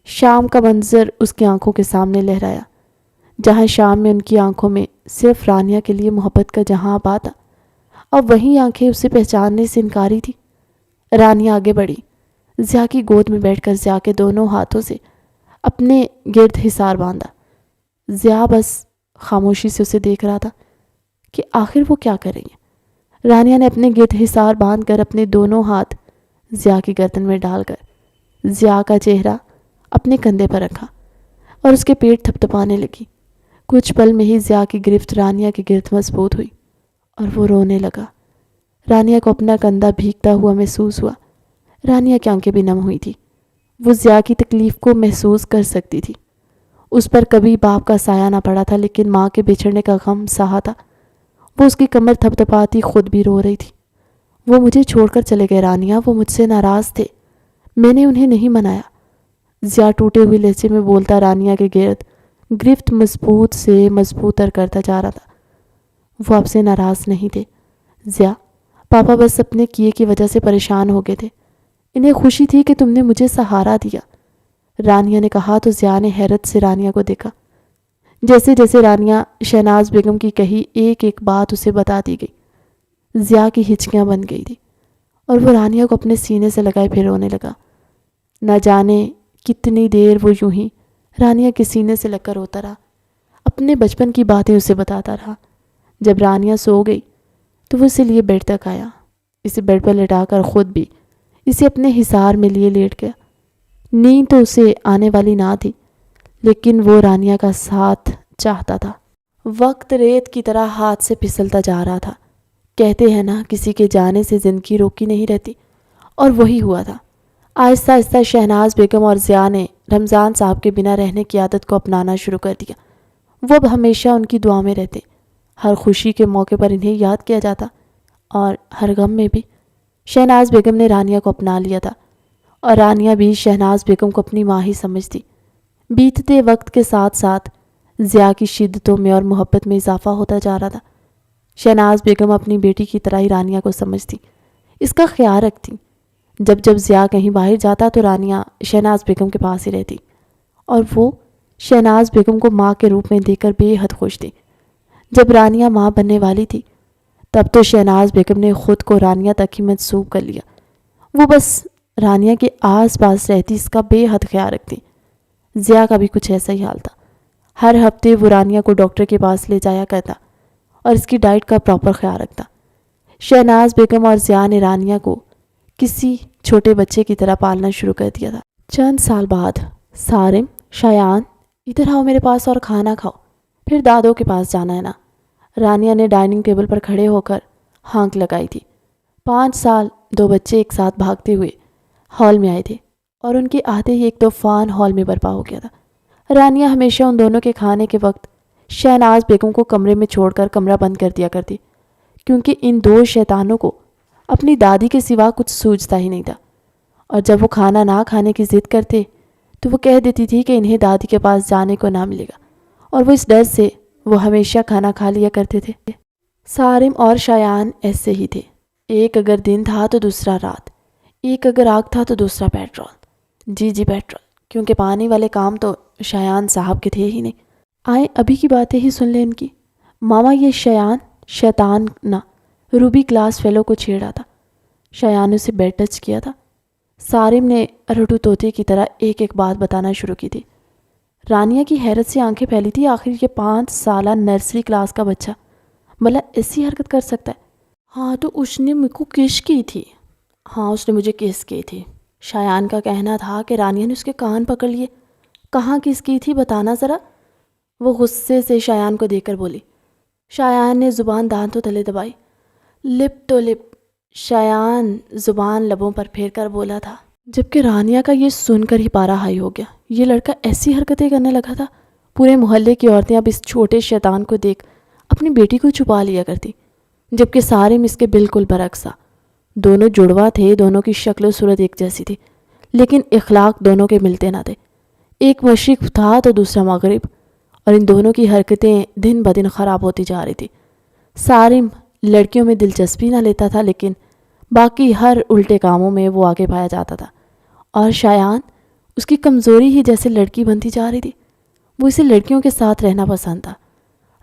شام کا منظر اس کی آنکھوں کے سامنے لہرایا، جہاں شام میں ان کی آنکھوں میں صرف رانیہ کے لیے محبت کا جہاں آباد تھا، اب وہی آنکھیں اسے پہچاننے سے انکاری تھی۔ رانیہ آگے بڑھی، ضیاء کی گود میں بیٹھ کر ضیاء کے دونوں ہاتھوں سے اپنے گرد حصار باندھا۔ ضیاء بس خاموشی سے اسے دیکھ رہا تھا کہ آخر وہ کیا کر رہی ہے۔ رانیہ نے اپنے گرد حصار باندھ کر اپنے دونوں ہاتھ ضیاء کی گردن میں ڈال کر ضیاء کا چہرہ اپنے کندھے پر رکھا اور اس کے پیٹ تھپتھپانے لگی۔ کچھ پل میں ہی ضیاء کی گرفت رانیہ کی گرد مضبوط ہوئی اور وہ رونے لگا۔ رانیہ کو اپنا کندھا بھیگتا ہوا محسوس ہوا۔ رانیہ کی آنکھیں بھی نم ہوئی تھی۔ وہ ضیاء کی تکلیف کو محسوس کر سکتی تھی۔ اس پر کبھی باپ کا سایہ نہ پڑا تھا، لیکن ماں کے بچھڑنے کا غم سہا تھا۔ وہ اس کی کمر تھپتھپاتی خود بھی رو رہی تھی۔ وہ مجھے چھوڑ کر چلے گئے رانیہ، وہ مجھ سے ناراض تھے، میں نے انہیں نہیں منایا۔ ضیاء ٹوٹے ہوئے لہجے میں بولتا رانیہ کے گرد گرفت مضبوط سے مضبوط تر کرتا جا رہا تھا۔ وہ آپ سے ناراض نہیں تھے ضیاء، پاپا بس اپنے کیے کی وجہ سے پریشان ہو گئے تھے، انہیں خوشی تھی کہ تم نے مجھے سہارا دیا، رانیہ نے کہا تو ضیاء نے حیرت سے رانیہ کو دیکھا۔ جیسے جیسے رانیہ شہناز بیگم کی کہی ایک ایک بات اسے بتا دی گئی، ضیاء کی ہچکیاں بن گئی تھی اور وہ رانیہ کو اپنے سینے سے لگائے پھر رونے لگا۔ نہ جانے کتنی دیر وہ یوں ہی رانیہ کے سینے سے لگ کر روتا رہا، اپنے بچپن کی باتیں اسے بتاتا رہا۔ جب رانیہ سو گئی تو وہ اسے لیے بیڈ تک آیا، اسے بیڈ پر لٹا کر خود بھی اسے اپنے حصار میں لیے لیٹ گیا۔ نیند تو اسے آنے والی نہ تھی، لیکن وہ رانیہ کا ساتھ چاہتا تھا۔ وقت ریت کی طرح ہاتھ سے پھسلتا جا رہا تھا۔ کہتے ہیں نا، کسی کے جانے سے زندگی روکی نہیں رہتی، اور وہی ہوا تھا۔ آہستہ آہستہ شہناز بیگم اور ضیاء نے رمضان صاحب کے بنا رہنے کی عادت کو اپنانا شروع کر دیا۔ وہ اب ہمیشہ ان کی دعا میں رہتے، ہر خوشی کے موقع پر انہیں یاد کیا جاتا اور ہر غم میں بھی۔ شہناز بیگم نے رانیہ کو اپنا لیا تھا اور رانیہ بھی شہناز بیگم کو اپنی ماں ہی سمجھتی۔ بیتتے وقت کے ساتھ ساتھ ضیاء کی شدتوں میں اور محبت میں اضافہ ہوتا جا رہا تھا۔ شہناز بیگم اپنی بیٹی کی طرح ہی رانیہ کو سمجھتی، اس کا خیال رکھتی۔ جب جب ضیاء کہیں باہر جاتا تو رانیہ شہناز بیگم کے پاس ہی رہتی اور وہ شہناز بیگم کو ماں کے روپ میں دیکھ کر بے حد خوش تھی۔ جب رانیہ ماں بننے والی تھی تب تو شہناز بیگم نے خود کو رانیہ تک ہی منسوب کر لیا۔ وہ بس رانیہ کے آس پاس رہتی، اس کا بے حد خیال رکھتی۔ ضیاء کا بھی کچھ ایسا ہی حال تھا۔ ہر ہفتے وہ رانیہ کو ڈاکٹر کے پاس لے جایا کرتا اور اس کی ڈائٹ کا پراپر خیال رکھتا۔ شہناز بیگم اور ضیاء نے رانیہ کو کسی چھوٹے بچے کی طرح پالنا شروع کر دیا تھا۔ چند سال بعد سارم، شایان، ادھر آؤ میرے پاس اور کھانا کھاؤ، پھر دادوں کے پاس جانا ہے نا۔ رانیہ نے ڈائننگ ٹیبل پر کھڑے ہو کر ہانک لگائی تھی۔ 5 سال 2 بچے ایک ساتھ بھاگتے ہوئے ہال میں آئے تھے اور ان کے آتے ہی ایک طوفان ہال میں برپا ہو گیا تھا۔ رانیہ ہمیشہ ان دونوں کے کھانے کے وقت شہناز بیگم کو کمرے میں چھوڑ کر کمرہ بند کر دیا کرتی، کیونکہ ان 2 شیطانوں کو اپنی دادی کے سوا کچھ سوجھتا ہی نہیں تھا، اور جب وہ کھانا نہ کھانے کی ضد کرتے تو وہ کہہ دیتی تھی کہ انہیں دادی کے پاس جانے کو نہ ملے گا، اور وہ اس ڈر سے وہ ہمیشہ کھانا کھا لیا کرتے تھے۔ سارم اور شایان ایسے ہی تھے، ایک اگر دن تھا تو دوسرا رات، ایک اگر آگ تھا تو دوسرا پیٹرول۔ جی پیٹرول، کیونکہ پانی والے کام تو شایان صاحب کے تھے ہی نہیں۔ آئیں ابھی کی باتیں ہی سن لیں ان کی۔ ماما یہ شایان شیطان نہ روبی کلاس فیلو کو چھیڑا تھا، شایان نے اسے بیڈ ٹچ کیا تھا۔ سارم نے رٹو طوطے کی طرح ایک ایک بات بتانا شروع کی تھی۔ رانیہ کی حیرت سے آنکھیں پھیلی تھی. آخر یہ 5 سالہ نرسری کلاس کا بچہ بھلا ایسی حرکت کر سکتا ہے؟ ہاں تو اس نے مجھ کو کس کی تھی. ہاں اس نے مجھے کس کی تھی. شایان کا کہنا تھا کہ رانیہ نے اس کے کان پکڑ لیے. کہاں کس کی تھی بتانا ذرا. وہ غصے سے شایان کو دیکھ کر بولی. شایان نے زبان دانتوں تلے دبائی. Lip to lip. شایان زبان لبوں پر پھیر کر بولا تھا، جبکہ رانیہ کا یہ سن کر ہی پارا ہائی ہو گیا. یہ لڑکا ایسی حرکتیں کرنے لگا تھا. پورے محلے کی عورتیں اب اس چھوٹے شیطان کو دیکھ اپنی بیٹی کو چھپا لیا کرتی، جبکہ سارے اس کے بالکل برعکس تھا. دونوں جڑوا تھے، دونوں کی شکل و صورت ایک جیسی تھی، لیکن اخلاق دونوں کے ملتے نہ تھے. ایک مشرق تھا تو دوسرا مغرب، اور ان دونوں کی حرکتیں دن بدن خراب ہوتی جا رہی تھی. سارم لڑکیوں میں دلچسپی نہ لیتا تھا، لیکن باقی ہر الٹے کاموں میں وہ آگے پایا جاتا تھا. اور شایان اس کی کمزوری ہی جیسے لڑکی بنتی جا رہی تھی. وہ اسے لڑکیوں کے ساتھ رہنا پسند تھا.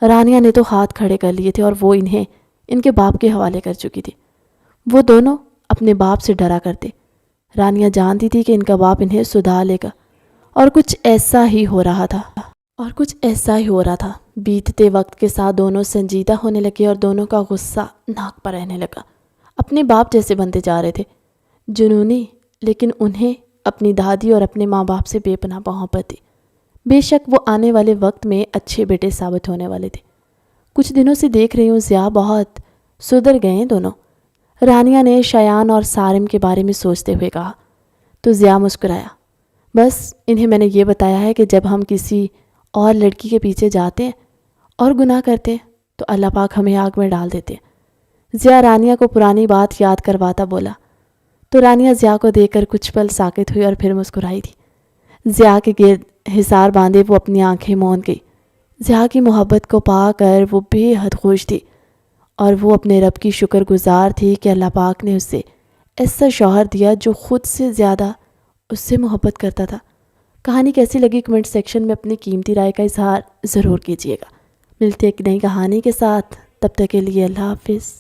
رانیہ نے تو ہاتھ کھڑے کر لیے تھے اور وہ انہیں ان کے باپ کے حوالے کر چکی تھی. وہ دونوں اپنے باپ سے ڈرا کرتے. رانیہ جانتی تھی کہ ان کا باپ انہیں سدھا لے گا، اور کچھ ایسا ہی ہو رہا تھا. بیتتے وقت کے ساتھ دونوں سنجیدہ ہونے لگے اور دونوں کا غصہ ناک پر رہنے لگا. اپنے باپ جیسے بنتے جا رہے تھے. جنونی، لیکن انہیں اپنی دادی اور اپنے ماں باپ سے بے پناہ محبت تھی. بے شک وہ آنے والے وقت میں اچھے بیٹے ثابت ہونے والے تھے. کچھ دنوں سے دیکھ رہی ہوں ضیاء بہت سدھر گئے ہیں دونوں. رانیہ نے شایان اور سارم کے بارے میں سوچتے ہوئے کہا. تو ضیاء مسکرایا. بس انہیں میں نے یہ بتایا ہے کہ جب ہم کسی اور لڑکی کے پیچھے جاتے ہیں اور گناہ کرتے ہیں تو اللہ پاک ہمیں آگ میں ڈال دیتے ہیں. ضیاء رانیہ کو پرانی بات یاد کرواتا بولا. تو رانیہ ضیاء کو دیکھ کر کچھ پل ساکت ہوئی اور پھر مسکرائی تھی. ضیاء کے گرد حصار باندھے وہ اپنی آنکھیں موند گئی. ضیاء کی محبت کو پا کر وہ بے حد خوش تھی، اور وہ اپنے رب کی شکر گزار تھی کہ اللہ پاک نے اسے ایسا شوہر دیا جو خود سے زیادہ اس سے محبت کرتا تھا. کہانی کیسی لگی کمنٹ سیکشن میں اپنی قیمتی رائے کا اظہار ضرور کیجیے گا. ملتے ایک نئی کہانی کے ساتھ، تب تک کے لیے اللہ حافظ.